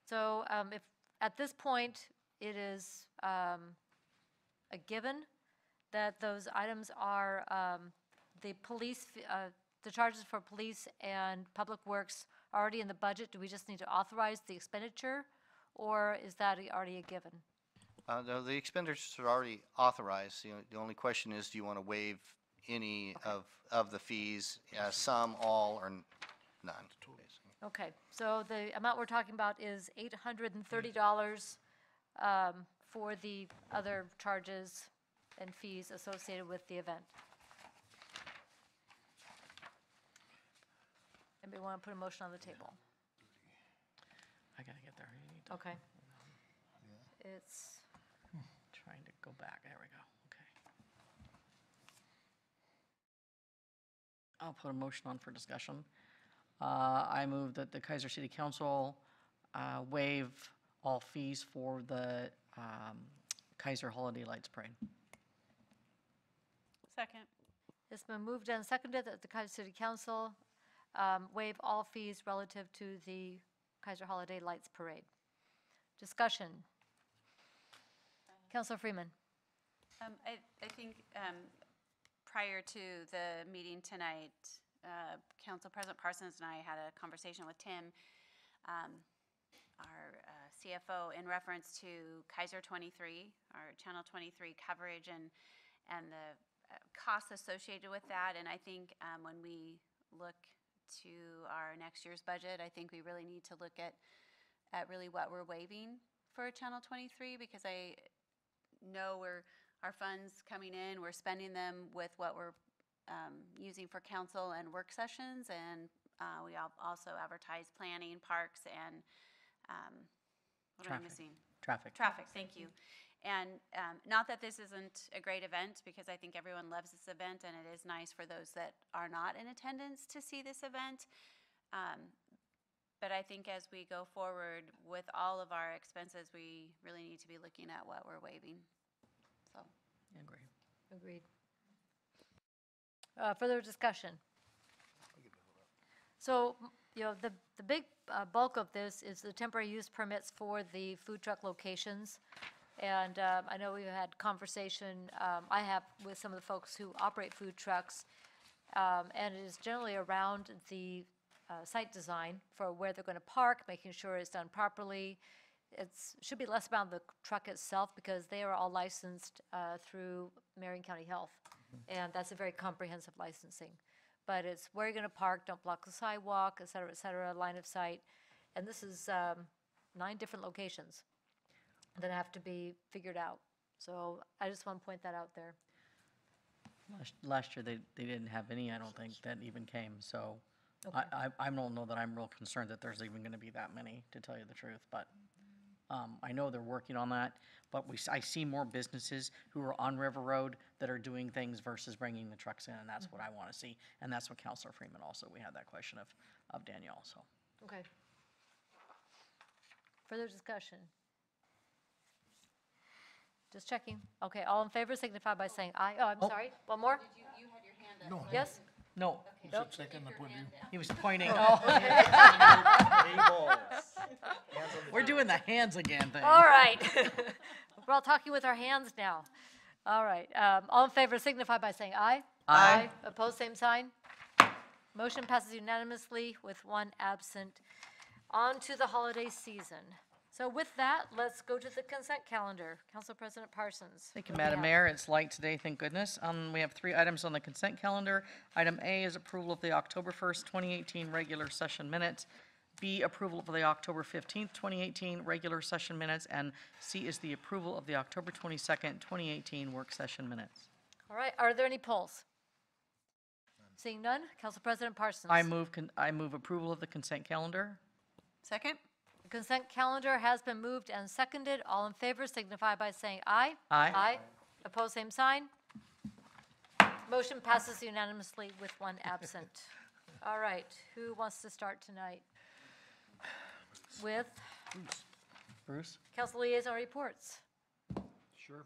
So if, at this point, it is a given that those items are the police, the charges for police and public works are already in the budget. Do we just need to authorize the expenditure, or is that already a given? No, the expenditures are already authorized. The only question is, do you want to waive any of the fees, some, all, or none? Basically. Okay, so the amount we're talking about is $830 for the other charges and fees associated with the event. Anybody want to put a motion on the table? I gotta get there. You need to- Okay. It's, Trying to go back. There we go. Okay. I'll put a motion on for discussion. I move that the Keizer City Council waive all fees for the Keizer Holiday Lights Parade. Second. it's been moved and seconded that the Keizer City Council waive all fees relative to the Keizer Holiday Lights Parade. Discussion. Councilor Freeman. I think prior to the meeting tonight, Council President Parsons and I had a conversation with Tim, our CFO, in reference to Keizer 23, our Channel 23 coverage, and the costs associated with that. And I think when we look to our next year's budget, I think we really need to look at really what we're waiving for Channel 23, because I know our funds coming in, we're spending them with what we're using for council and work sessions, and we also advertise planning, parks, and what am I missing? Traffic. Traffic, thank you. And not that this isn't a great event, because I think everyone loves this event, and it is nice for those that are not in attendance to see this event. But I think as we go forward with all of our expenses, we really need to be looking at what we're waiving. So. Agree. Agreed. Further discussion. So, the big bulk of this is the temporary use permits for the food truck locations. And I know we've had conversation, I have with some of the folks who operate food trucks, and it is generally around the site design for where they're going to park, making sure it's done properly. It should be less about the truck itself, because they are all licensed through Marion County Health, and that's a very comprehensive licensing. But it's where you're going to park, don't block the sidewalk, et cetera, line of sight. And this is 9 different locations that have to be figured out. So I just want to point that out there. Last year, they didn't have any, I don't think, that even came, so Okay. I don't know that I'm real concerned that there's even gonna be that many, to tell you the truth, but I know they're working on that, but I see more businesses who are on River Road that are doing things versus bringing the trucks in, and that's what I wanna see, and that's what Councilor Freeman also, we had that question of Danielle, so. Okay. Further discussion? Just checking. Okay, all in favor signify by saying aye. Oh, I'm sorry. One more? You had your hand up. No. Yes? No, He said second, I put you. he was pointing, Tables. we're doing the hands again thing. All right. We're all talking with our hands now. All right. All in favor signify by saying aye. Aye. Opposed, same sign. Motion passes unanimously with one absent. On to the holiday season. So with that, let's go to the consent calendar. Council President Parsons. Thank you, what do we Madam have? Mayor. It's light today, thank goodness. We have 3 items on the consent calendar. Item A is approval of the October 1st, 2018 regular session minutes. B, approval of the October 15th, 2018 regular session minutes. And C is the approval of the October 22nd, 2018 work session minutes. All right, are there any polls? Seeing none, Council President Parsons. I move approval of the consent calendar. Second? The consent calendar has been moved and seconded. All in favor signify by saying aye. Aye. Aye. Opposed, same sign. Motion passes unanimously with 1 absent. All right, who wants to start tonight? With Bruce? council liaison reports. Sure.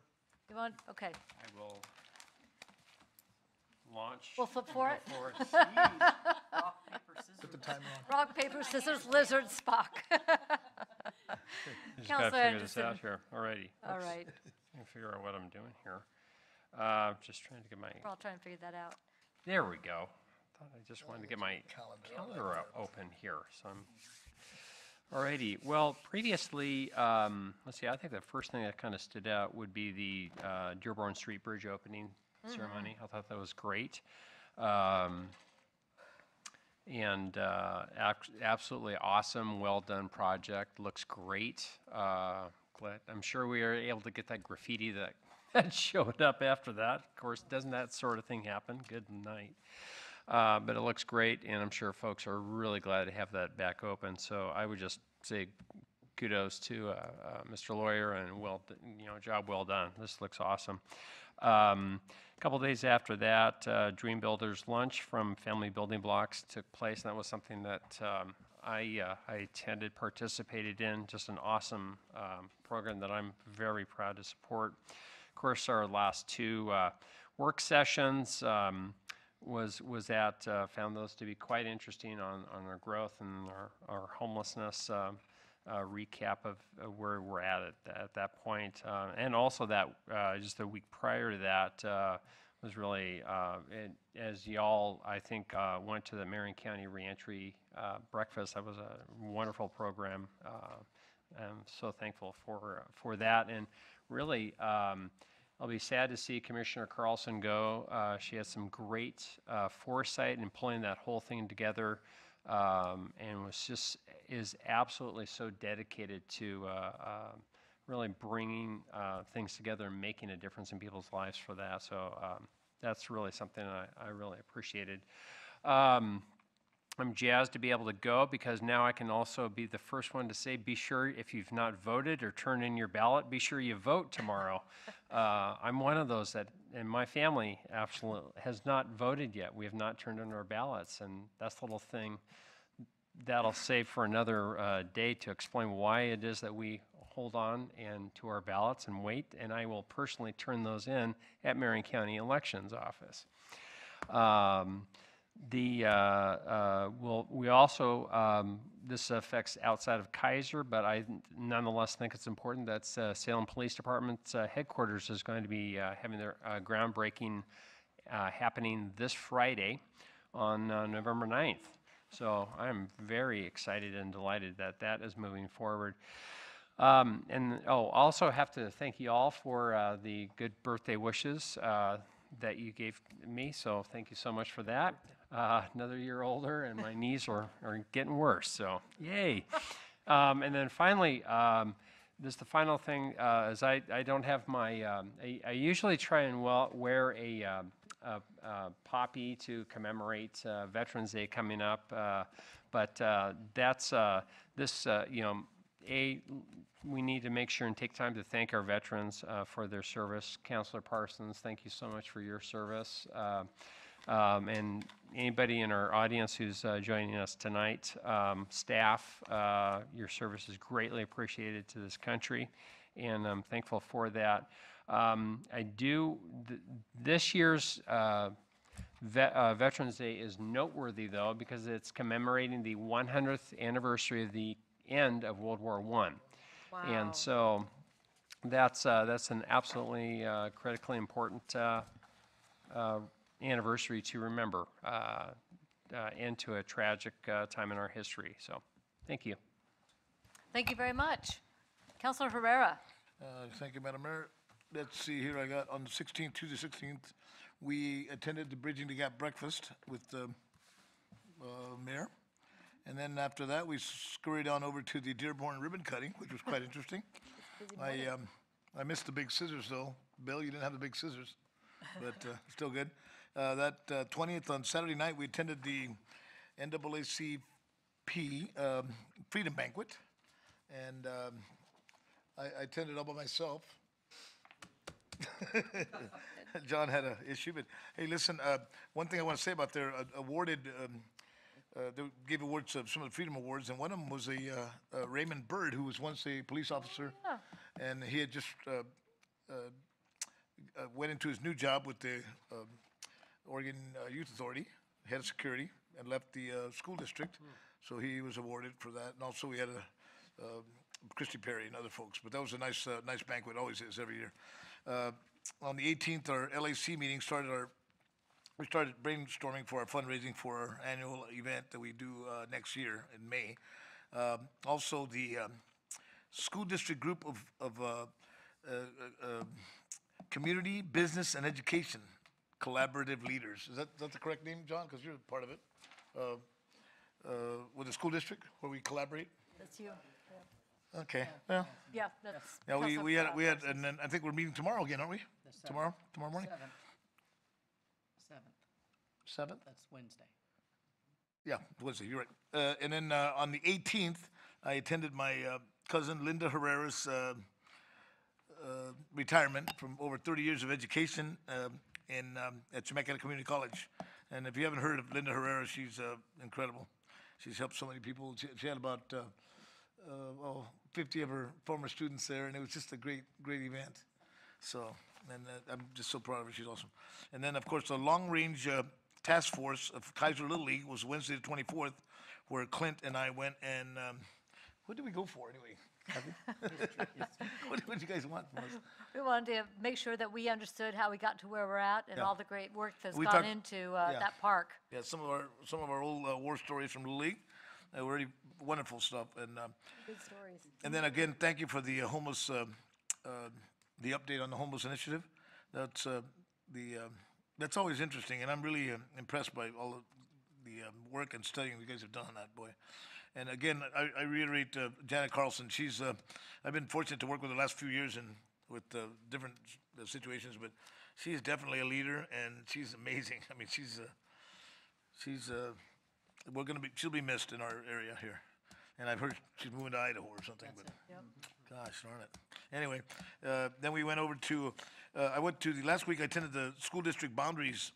You want, okay. I will launch. We'll flip for it. Put the timer on. Rock, paper, scissors, lizard, Spock. Just gotta Counselor figure this Anderson. out here. Alrighty. All right, Let me figure out what I'm doing here. Just trying to get my, we're all trying to figure that out. there we go. Thought I just wanted to get my calendar open here, so I'm, alrighty. Well, previously, let's see, I think the first thing that kind of stood out would be the Dearborn Street Bridge opening ceremony. I thought that was great. And absolutely awesome, well-done project, looks great. Glad, I'm sure we are able to get that graffiti that, that showed up after that. Of course, doesn't that sort of thing happen? Good night. But it looks great, and I'm sure folks are really glad to have that back open. So I would just say kudos to Mr. Lawyer, and job well done. This looks awesome. A couple days after that, Dream Builders Lunch from Family Building Blocks took place, and that was something that I attended, participated in. Just an awesome program that I'm very proud to support. Of course, our last 2 work sessions found those to be quite interesting on our growth and our homelessness. Recap of where we're at that point. And also that just a week prior to that was really, as y'all, I think, went to the Marion County Reentry Breakfast. That was a wonderful program. I'm so thankful for that. And really, I'll be sad to see Commissioner Carlson go. She had some great foresight in pulling that whole thing together. And is absolutely so dedicated to really bringing things together and making a difference in people's lives for that. So that's really something I really appreciated. I'm jazzed to be able to go because now I can also be the first one to say, be sure if you've not voted or turned in your ballot, be sure you vote tomorrow. I'm one of those that, and my family absolutely has not voted yet. We have not turned in our ballots, and that's the little thing that'll save for another day to explain why it is that we hold on and to our ballots and wait, and I will personally turn those in at Marion County Elections Office. We also, this affects outside of Keizer, but I nonetheless think it's important that Salem Police Department's headquarters is going to be having their groundbreaking happening this Friday on November 9th. So I'm very excited and delighted that that is moving forward. Also have to thank you all for the good birthday wishes that you gave me, so thank you so much for that. Another year older, and my knees are getting worse, so yay. And then finally, this is the final thing, is I don't have my, I usually try and wear a poppy to commemorate Veterans Day coming up, but that's, we need to make sure and take time to thank our veterans for their service. Councilor Parsons, thank you so much for your service. And anybody in our audience who's joining us tonight, staff, your service is greatly appreciated to this country, and I'm thankful for that. This year's Veterans Day is noteworthy, though, because it's commemorating the 100th anniversary of the end of World War I. Wow. And so that's an absolutely critically important anniversary to remember, and to a tragic time in our history. So thank you. Thank you very much. Counselor Herrera. Thank you, Madam Mayor. Let's see here, I got on the 16th, Tuesday 16th, we attended the Bridging the Gap breakfast with the mayor. And then after that, we scurried on over to the Dearborn ribbon cutting, which was quite interesting. I missed the big scissors though. Bill, you didn't have the big scissors, but still good. That 20th on Saturday night, we attended the NAACP Freedom Banquet. And I attended all by myself. John had an issue, but hey, listen, one thing I want to say about their awarded, they gave awards of some of the Freedom Awards, and one of them was a Raymond Bird, who was once a police officer, and he had just went into his new job with the Oregon Youth Authority, head of security, and left the school district, so he was awarded for that. And also we had Christy Perry and other folks, but that was a nice banquet, always is every year. On the 18th, our LAC meeting we started brainstorming for our fundraising for our annual event that we do next year in May. Also, the school district group of community, business, and education collaborative leaders. Is that the correct name, John? Because you're part of it. With the school district, where we collaborate? That's you. Okay, well. Yeah, that's. Yeah, we had, and then I think we're meeting tomorrow again, aren't we? Tomorrow morning? 7th? That's Wednesday. Yeah, Wednesday, you're right. And then on the 18th, I attended my cousin Linda Herrera's retirement from over 30 years of education at Chemeketa Community College. And if you haven't heard of Linda Herrera, she's incredible. She's helped so many people. She had about 50 of her former students there, and it was just a great event. So, and I'm just so proud of her. She's awesome. And then, of course, the long-range task force of Keizer Little League was Wednesday the 24th, where Clint and I went and, what did we go for anyway? What did you guys want from us? We wanted to make sure that we understood how we got to where we're at and Yeah. all the great work that's We gone talked- into yeah. that park. Yeah, some of our old war stories from Little League. Really wonderful stuff. And Good stories. and then again, thank you for the homeless, the update on the homeless initiative. That's always interesting, and I'm really impressed by all of the work and studying you guys have done on that, boy. And again, I reiterate Janet Carlson. I've been fortunate to work with her the last few years and with different situations, but she's definitely a leader, and she's amazing. I mean, she'll be missed in our area here. And I've heard she's moving to Idaho or something, but gosh darn it. Anyway, then we went over to, last week I attended the school district boundaries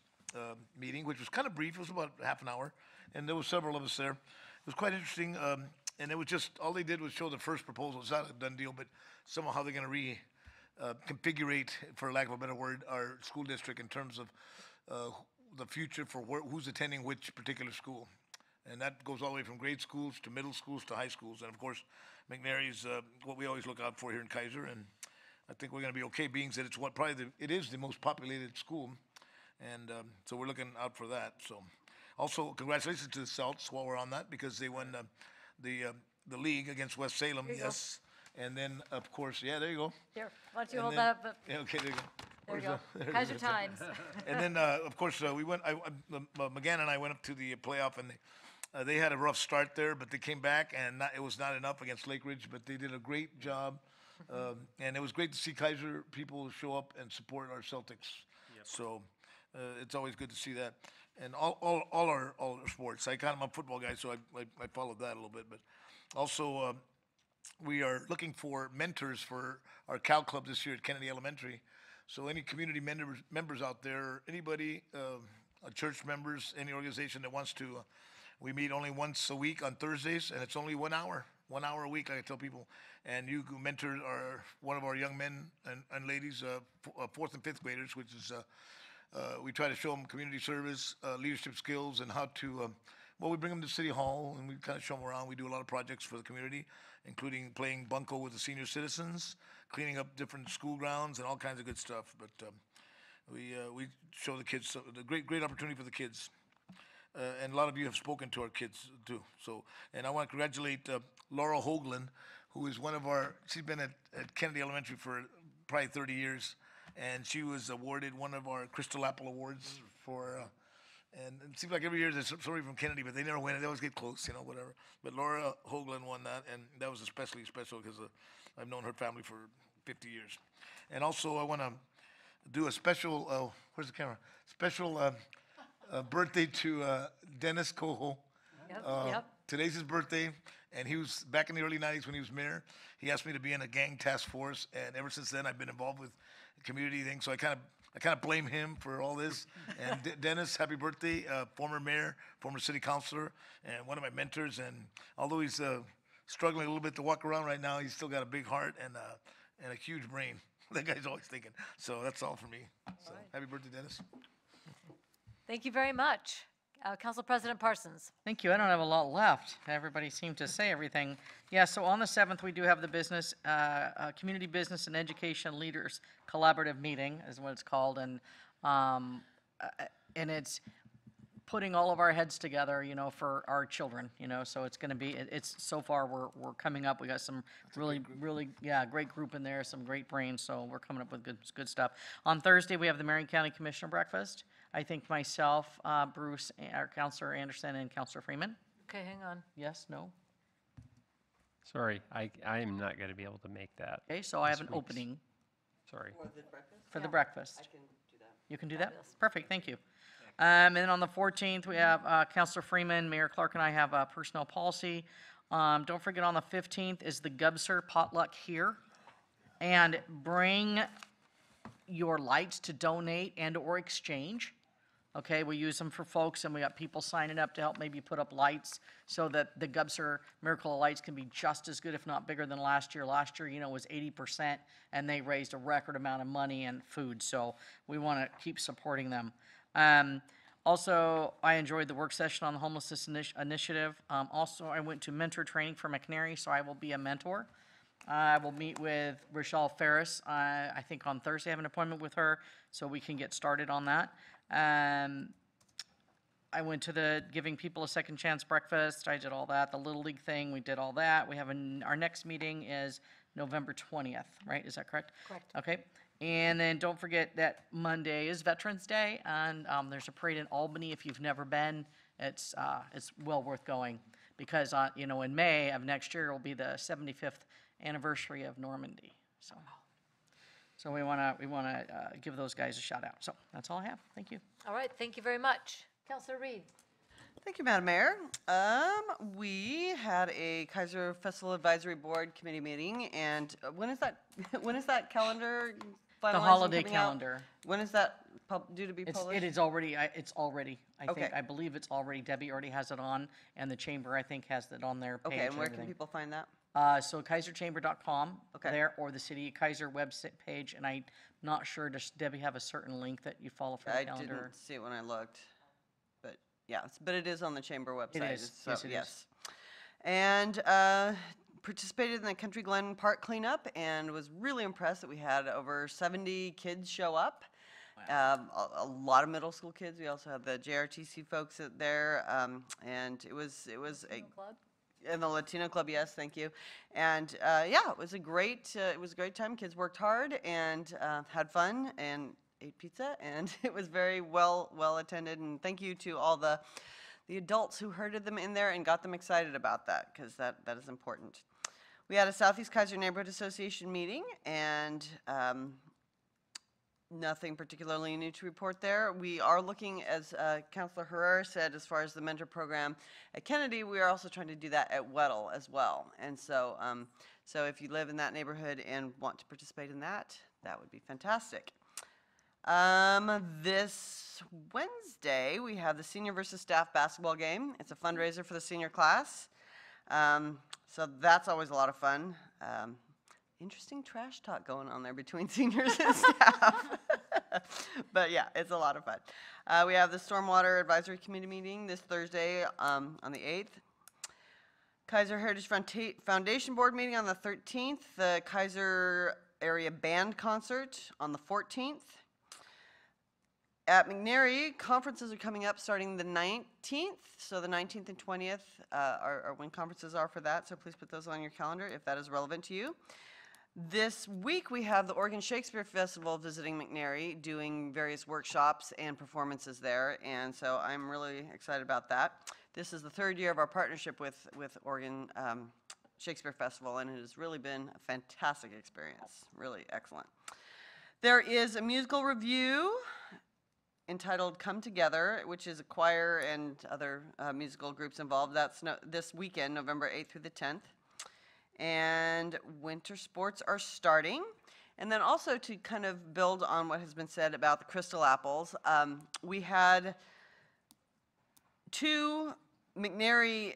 meeting, which was kind of brief. It was about half an hour, and there were several of us there. It was quite interesting, and it was just, all they did was show the first proposal. It's not a done deal, but somehow how they're going to configurate, for lack of a better word, our school district in terms of the future for who's attending which particular school. And that goes all the way from grade schools to middle schools to high schools. And of course, McNary's what we always look out for here in Keizer. And I think we're going to be okay, being that it is the most populated school. And so we're looking out for that. So also, congratulations to the Celts while we're on that, because they won the league against West Salem. Yes. And then, of course, yeah, there you go. Here, why don't you And hold then- that up? Yeah, okay, there you go. There you Where's go. the- Keizer Times. And then, of course, we went. McGann and I went up to the playoff, and they had a rough start there, but they came back, and it was not enough against Lake Ridge. But they did a great job, and it was great to see Keizer people show up and support our Celtics. So it's always good to see that, and all our sports. I'm a football guy, so I followed that a little bit, but also. We are looking for mentors for our Cal Club this year at Kennedy Elementary. So any community members out there, anybody, church members, any organization that wants to, we meet only once a week on Thursdays, and it's only 1 hour a week, like I tell people. And you can mentor one of our young men and ladies, 4th and 5th graders, which is, we try to show them community service, leadership skills, and how to, we bring them to City Hall, and we kind of show them around. We do a lot of projects for the community, including playing bunco with the senior citizens, cleaning up different school grounds, and all kinds of good stuff. But we show the kids the great opportunity for the kids, and a lot of you have spoken to our kids too. So, and I want to congratulate Laura Hoagland, who is one of our, she's been at Kennedy Elementary for probably 30 years, and she was awarded one of our Crystal Apple Awards for, and it seems like every year there's somebody from Kennedy, but they never win it. They always get close, you know, whatever. But Laura Hoagland won that, and that was especially special because I've known her family for 50 years. And also, I want to do a special, where's the camera? Special birthday to Dennis Coho. Yep. Today's his birthday, and he was back in the early 90s when he was mayor. He asked me to be in a gang task force, and ever since then, I've been involved with community things. So I kind of blame him for all this. And Dennis, happy birthday! Former mayor, former city councilor, and one of my mentors. And although he's struggling a little bit to walk around right now, he's still got a big heart and a huge brain. That guy's always thinking. So that's all for me. So happy birthday, Dennis. Thank you very much. Council President Parsons. Thank you. I don't have a lot left. Everybody seemed to say everything. Yeah, so on the 7th, we do have the business, Community Business and Education Leaders Collaborative Meeting is what it's called. And it's putting all of our heads together, you know, for our children, you know, so it's going to be, it's so far we're coming up. We got some really, great group in there, some great brains. So we're coming up with good stuff. On Thursday, we have the Marion County Commissioner Breakfast. I think myself, Bruce, our Councilor Anderson, and Councilor Freeman. Okay, hang on. Yes, no? Sorry, I am not going to be able to make that. Okay, so I have this an week's. opening Sorry. for the breakfast. I can do that. You can do that? Perfect, thank you. And then on the 14th, we have Councilor Freeman, Mayor Clark, and I have personnel policy. Don't forget on the 15th is the Gubser potluck here. And bring your lights to donate and or exchange. Okay, we use them for folks, and we got people signing up to help maybe put up lights so that the Gubser Miracle of Lights can be just as good, if not bigger than last year. Last year, you know, was 80%, and they raised a record amount of money and food, so we want to keep supporting them. Also, I enjoyed the work session on the homelessness initiative. Also, I went to mentor training for McNary, so I will be a mentor. I will meet with Rochelle Ferris, I think on Thursday. I have an appointment with her, so we can get started on that. I went to the Giving People a Second Chance breakfast. I did all that. The Little League thing, we did all that. We have our next meeting is November 20th, right? Is that correct? Correct. Okay. And then don't forget that Monday is Veterans Day, and there's a parade in Albany. If you've never been, it's well worth going because you know, in May of next year will be the 75th anniversary of Normandy. So we want to give those guys a shout out. So that's all I have. Thank you. All right, thank you very much. Councilor Reed. Thank you, Madam Mayor. We had a Keizer Festival Advisory Board committee meeting, and when is that? When is that calendar finalized? The and holiday coming out? calendar. When is that due to be published? It is already. It's already. Okay. I believe it's already. Debbie already has it on, and the chamber I think has it on their page. Okay, and where can everything. people find that? So KeizerChamber.com Okay. there, or the City Keizer website page, and I'm not sure, does Debbie have a certain link that you follow for the I calendar? didn't see it when I looked, but yeah, but it is on the chamber website. It is. So, Yes, it is. yes. And participated in the Country Glen Park cleanup and was really impressed that we had over 70 kids show up. A lot of middle school kids. We also had the JRTC folks there, and it was a Club? in the Latino Club, yes, thank you. And yeah, it was a great time. Kids worked hard and had fun and ate pizza, and it was very well attended. And thank you to all the adults who herded them in there and got them excited about that, because that is important. We had a Southeast Keizer Neighborhood Association meeting, and nothing particularly new to report there. We are looking, as Councilor Herrera said, as far as the mentor program at Kennedy, we are also trying to do that at Weddell as well. And so, so if you live in that neighborhood and want to participate in that, that would be fantastic. This Wednesday, we have the senior versus staff basketball game. It's a fundraiser for the senior class. So that's always a lot of fun. Interesting trash talk going on there between seniors and staff. But yeah, it's a lot of fun. We have the Stormwater Advisory Committee meeting this Thursday on the 8th. Keizer Heritage Foundation Board meeting on the 13th. The Keizer Area Band Concert on the 14th. At McNary, conferences are coming up starting the 19th. So the 19th and 20th are when conferences are for that. So please put those on your calendar if that is relevant to you. This week we have the Oregon Shakespeare Festival visiting McNary, doing various workshops and performances there. And so I'm really excited about that. This is the third year of our partnership with Oregon Shakespeare Festival, and it has really been a fantastic experience. Really excellent. There is a musical review entitled Come Together, which is a choir and other musical groups involved. That's this weekend, November 8th through the 10th. And winter sports are starting. And then also to kind of build on what has been said about the Crystal Apples, we had 2 McNary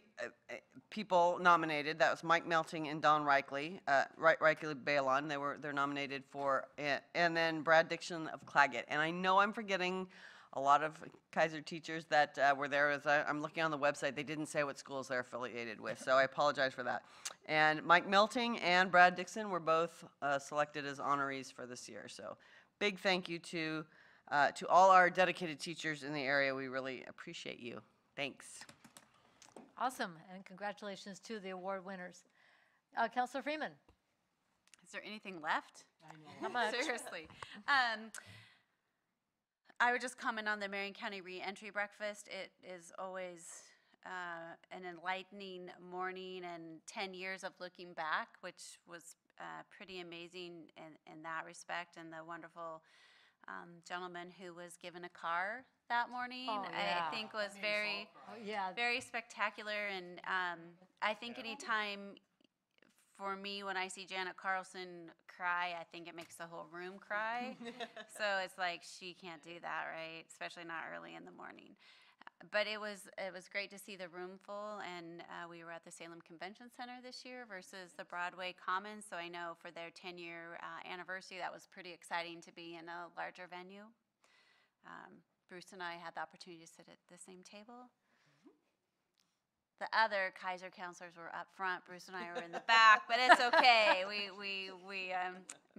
people nominated. That was Mike Melting and Don Reichley, Reichley Balon. They're nominated for, and then Brad Dixon of Claggett. And I know I'm forgetting a lot of Keizer teachers that were there. As I'm looking on the website, they didn't say what schools they're affiliated with, so I apologize for that. And Mike Melting and Brad Dixon were both selected as honorees for this year. So big thank you to all our dedicated teachers in the area. We really appreciate you. Thanks. Awesome, and congratulations to the award winners. Councilor Freeman. Is there anything left? I know. How much? Seriously. I would just comment on the Marion County Reentry Breakfast. It is always an enlightening morning, and 10 years of looking back, which was pretty amazing in that respect, and the wonderful gentleman who was given a car that morning, I think was very spectacular. And I think anytime, for me, when I see Janet Carlson cry, I think it makes the whole room cry. So it's like, she can't do that, right? Especially not early in the morning. But it was great to see the room full, and we were at the Salem Convention Center this year versus the Broadway Commons. So I know for their 10-year anniversary, that was pretty exciting to be in a larger venue. Bruce and I had the opportunity to sit at the same table. The other Keizer counselors were up front. Bruce and I were in the back, but it's okay. We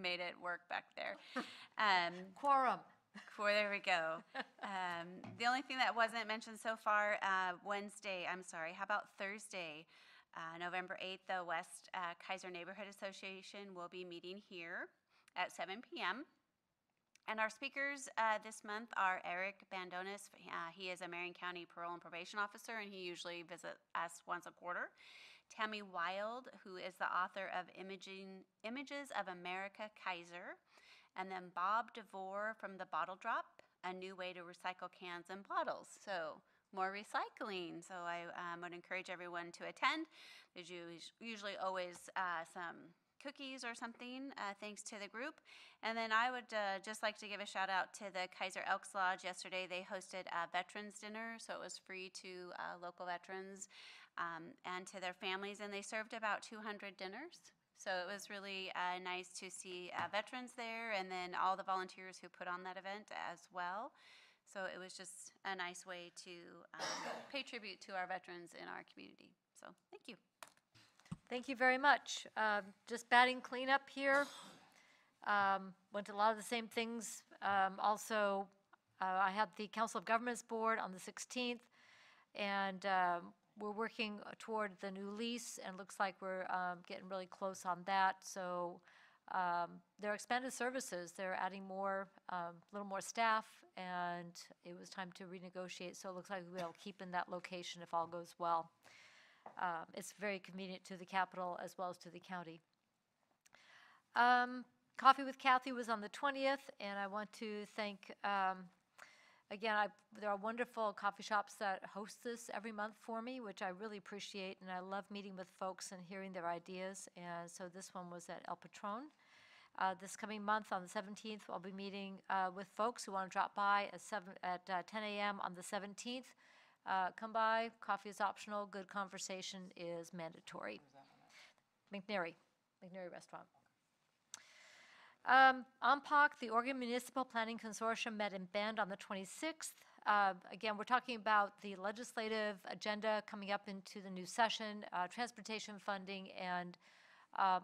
made it work back there. Quorum. There we go. The only thing that wasn't mentioned so far, how about Thursday, November 8th, the West Keizer Neighborhood Association will be meeting here at 7 p.m. And our speakers this month are Eric Bandonis. He is a Marion County Parole and Probation Officer, and he usually visits us once a quarter. Tammy Wild, who is the author of Images of America Keizer. And then Bob DeVore from the Bottle Drop, a new way to recycle cans and bottles. So more recycling. So I would encourage everyone to attend. There's usually always some cookies or something, thanks to the group. And then I would just like to give a shout out to the Keizer Elks Lodge. Yesterday they hosted a veterans dinner, so it was free to local veterans and to their families, and they served about 200 dinners. So it was really nice to see veterans there, and then all the volunteers who put on that event as well. So it was just a nice way to pay tribute to our veterans in our community. So thank you. Thank you very much. Just batting cleanup here. Went to a lot of the same things. Also, I had the Council of Governments Board on the 16th, and we're working toward the new lease, and looks like we're getting really close on that. So they're expanded services. They're adding more, a little more staff, and it was time to renegotiate. So it looks like we'll keep in that location if all goes well. It's very convenient to the Capitol as well as to the county. Coffee with Kathy was on the 20th, and I want to thank again, there are wonderful coffee shops that host this every month for me, which I really appreciate, and I love meeting with folks and hearing their ideas. And so this one was at El Patron. This coming month on the 17th, I'll be meeting with folks who want to drop by at 10 a.m. on the 17th. Come by, coffee is optional, good conversation is mandatory. McNary Restaurant. OMPOC, the Oregon Municipal Planning Consortium, met in Bend on the 26th. Again, we're talking about the legislative agenda coming up into the new session, transportation funding, and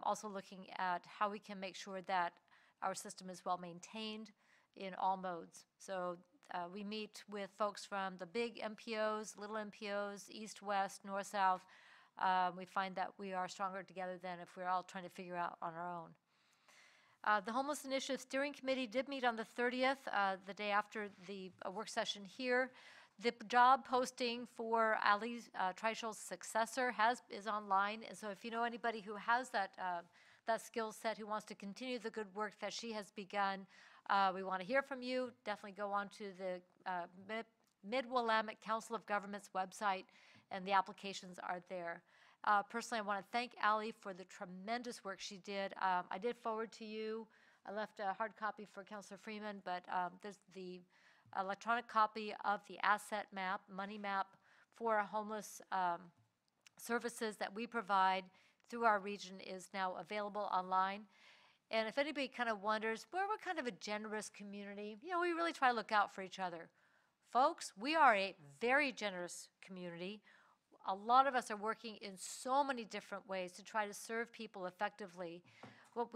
also looking at how we can make sure that our system is well maintained in all modes. So We meet with folks from the big MPOs, little MPOs, east, west, north, south. We find that we are stronger together than if we're all trying to figure out on our own. The Homeless Initiative Steering Committee did meet on the 30th, the day after the work session here. The job posting for Ali Treischel's successor is online, and so if you know anybody who has that skill set, who wants to continue the good work that she has begun, we want to hear from you. Definitely go on to the Mid-Willamette Council of Governments website, and the applications are there. Personally, I want to thank Ali for the tremendous work she did. I did forward to you. I left a hard copy for Councilor Freeman, but there's the electronic copy of the asset map, money map for homeless services that we provide through our region is now available online. And if anybody kind of wonders, well, we're kind of a generous community. You know, we really try to look out for each other. Folks, we are a very generous community. A lot of us are working in so many different ways to try to serve people effectively. What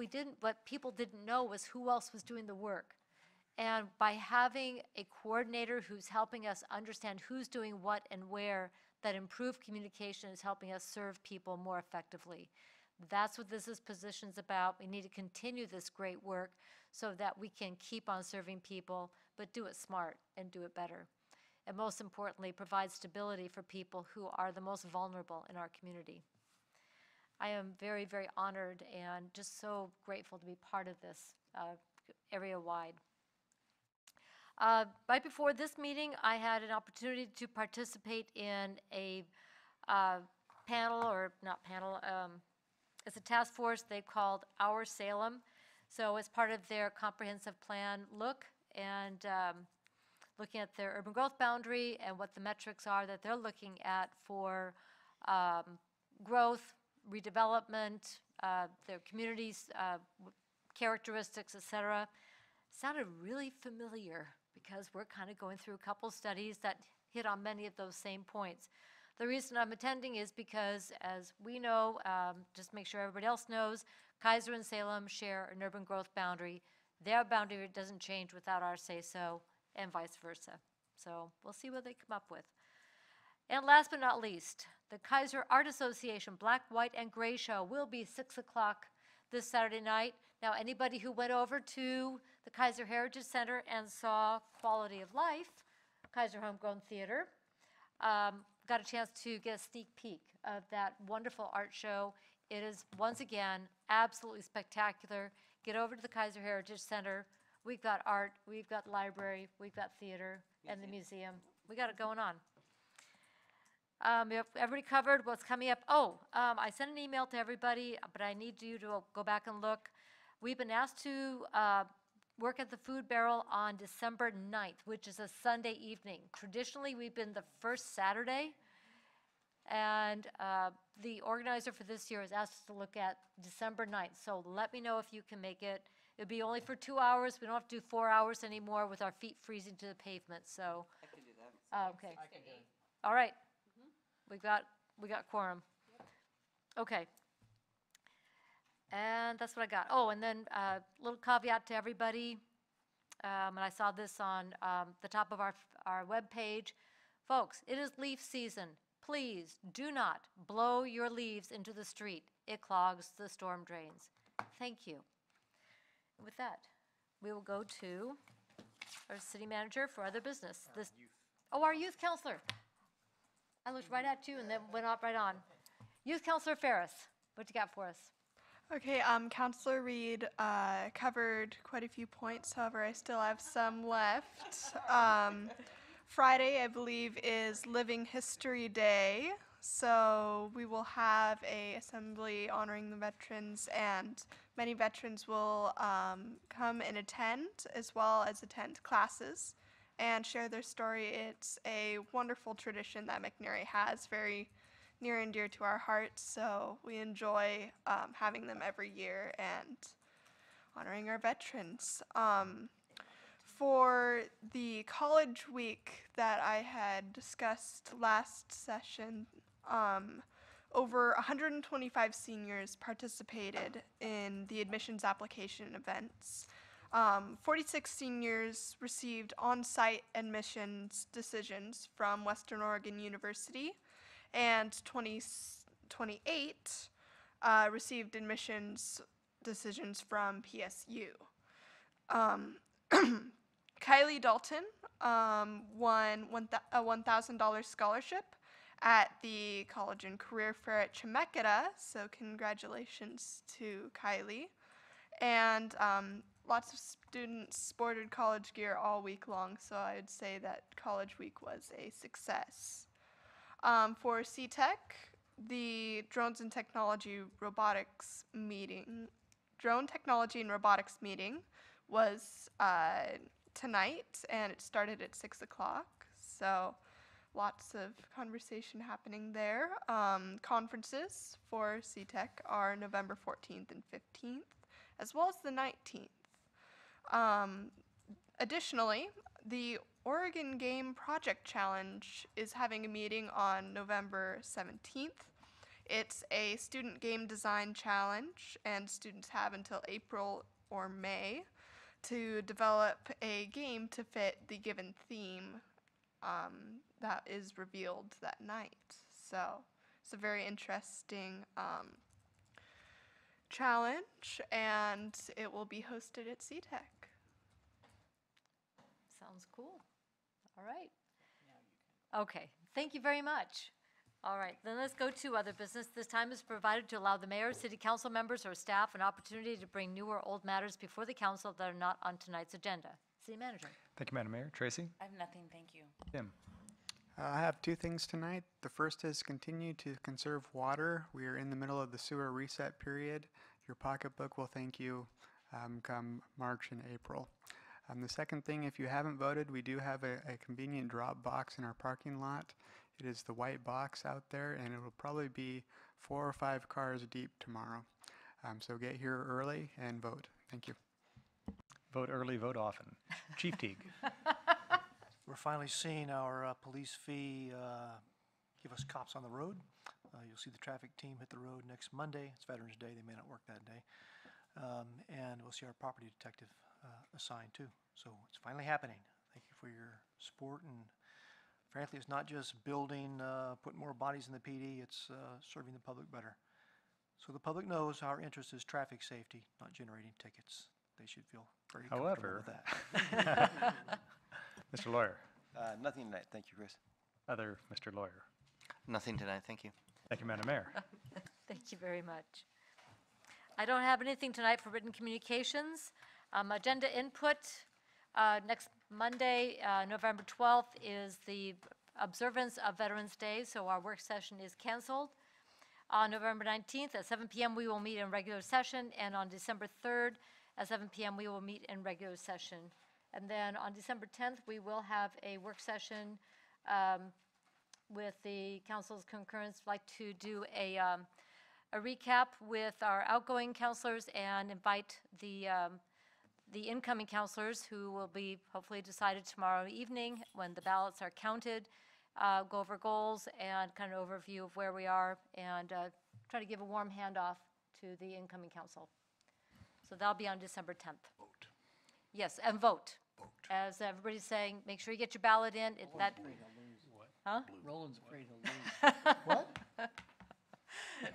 people didn't know was who else was doing the work. And by having a coordinator who's helping us understand who's doing what and where, that improved communication is helping us serve people more effectively. That's what this position's about. We need to continue this great work so that we can keep on serving people, but do it smart and do it better. And most importantly, provide stability for people who are the most vulnerable in our community. I am very, very honored and just so grateful to be part of this area-wide. Right before this meeting, I had an opportunity to participate in a panel, or not panel, it's a task force they called Our Salem. So as part of their comprehensive plan look and looking at their urban growth boundary and what the metrics are that they're looking at for growth, redevelopment, their communities' characteristics, et cetera, sounded really familiar because we're kind of going through a couple studies that hit on many of those same points. The reason I'm attending is because, as we know, just make sure everybody else knows, Keizer and Salem share an urban growth boundary. Their boundary doesn't change without our say-so, and vice versa. So we'll see what they come up with. And last but not least, the Keizer Art Association Black, White, and Gray Show will be 6 o'clock this Saturday night. Now, anybody who went over to the Keizer Heritage Center and saw Quality of Life, Keizer Homegrown Theater, got a chance to get a sneak peek of that wonderful art show. It is, once again, absolutely spectacular. Get over to the Keizer Heritage Center. We've got art, we've got library, we've got theater, and the museum. We got it going on. If everybody covered what's coming up. I sent an email to everybody, but I need you to go back and look. We've been asked to work at the Food Barrel on December 9th, which is a Sunday evening. Traditionally, we've been the first Saturday, and the organizer for this year has asked us to look at December 9th. So let me know if you can make it. It'll be only for 2 hours. We don't have to do 4 hours anymore with our feet freezing to the pavement. So I can do that. okay. All right. We got quorum. Okay. And that's what I got. Oh, and then a little caveat to everybody, and I saw this on the top of our webpage. Folks, it is leaf season. Please do not blow your leaves into the street. It clogs the storm drains. Thank you. With that, we will go to our city manager for other business. Our youth counselor. I looked right at you and then went right on. Youth Counselor Ferris, what you got for us? Okay, Counselor Reed covered quite a few points. However, I still have some left. Friday, I believe, is Living History Day. So we will have a assembly honoring the veterans, and many veterans will come and attend, as well as attend classes and share their story. It's a wonderful tradition that McNary has, very near and dear to our hearts, so we enjoy having them every year and honoring our veterans. For the college week that I had discussed last session, over 125 seniors participated in the admissions application events. 46 seniors received on-site admissions decisions from Western Oregon University, and 28 received admissions decisions from PSU. Kylie Dalton won a $1,000 scholarship at the College and Career Fair at Chemeketa, so congratulations to Kylie. And lots of students sported college gear all week long, so I would say that College Week was a success. For CTEC, the Drone Technology and Robotics meeting was tonight, and it started at 6 o'clock, so lots of conversation happening there. Conferences for CTEC are November 14th and 15th, as well as the 19th. Additionally, the Oregon Game Project Challenge is having a meeting on November 17th. It's a student game design challenge, and students have until April or May to develop a game to fit the given theme that is revealed that night. So it's a very interesting challenge, and it will be hosted at CTEC. Sounds cool. All right. Okay, thank you very much. All right, then let's go to other business. This time is provided to allow the mayor, city council members, or staff an opportunity to bring new or old matters before the council that are not on tonight's agenda. City manager. Thank you, Madam Mayor. Tracy? I have nothing, thank you. Tim? I have two things tonight. The first is continue to conserve water. We are in the middle of the sewer reset period. Your pocketbook will thank you come March and April. The second thing, if you haven't voted, we do have a convenient drop box in our parking lot. It is the white box out there, and it will probably be 4 or 5 cars deep tomorrow. So get here early and vote. Thank you. Vote early, vote often. Chief Teague? We're finally seeing our police fee give us cops on the road. You'll see the traffic team hit the road next Monday. It's Veterans Day. They may not work that day. And we'll see our property detective assigned too. So it's finally happening. Thank you for your support. And frankly, it's not just building, putting more bodies in the PD. It's serving the public better. So the public knows our interest is traffic safety, not generating tickets. They should feel very comfortable with that. Mr. Lawyer? Nothing tonight. Thank you, Chris. Other Mr. Lawyer? Nothing tonight, thank you. Thank you, Madam Mayor. Thank you very much. I don't have anything tonight for written communications. Agenda input, next Monday, November 12th, is the observance of Veterans Day, so our work session is canceled. On November 19th at 7 p.m. we will meet in regular session, and on December 3rd at 7 p.m. we will meet in regular session. And then on December 10th, we will have a work session with the council's concurrence. I'd like to do a recap with our outgoing counselors and invite the incoming counselors, who will be hopefully decided tomorrow evening when the ballots are counted, go over goals and kind of overview of where we are, and try to give a warm handoff to the incoming council. So that'll be on December 10th. Vote. Yes, and vote. As everybody's saying, make sure you get your ballot in. Huh? Roland's afraid he'll lose. What?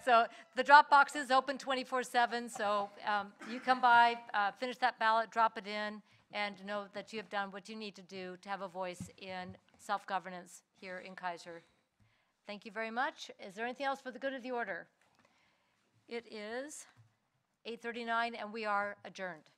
So the drop box is open 24/7, so you come by, finish that ballot, drop it in, and know that you have done what you need to do to have a voice in self-governance here in Keizer. Thank you very much. Is there anything else for the good of the order? It is 8:39, and we are adjourned.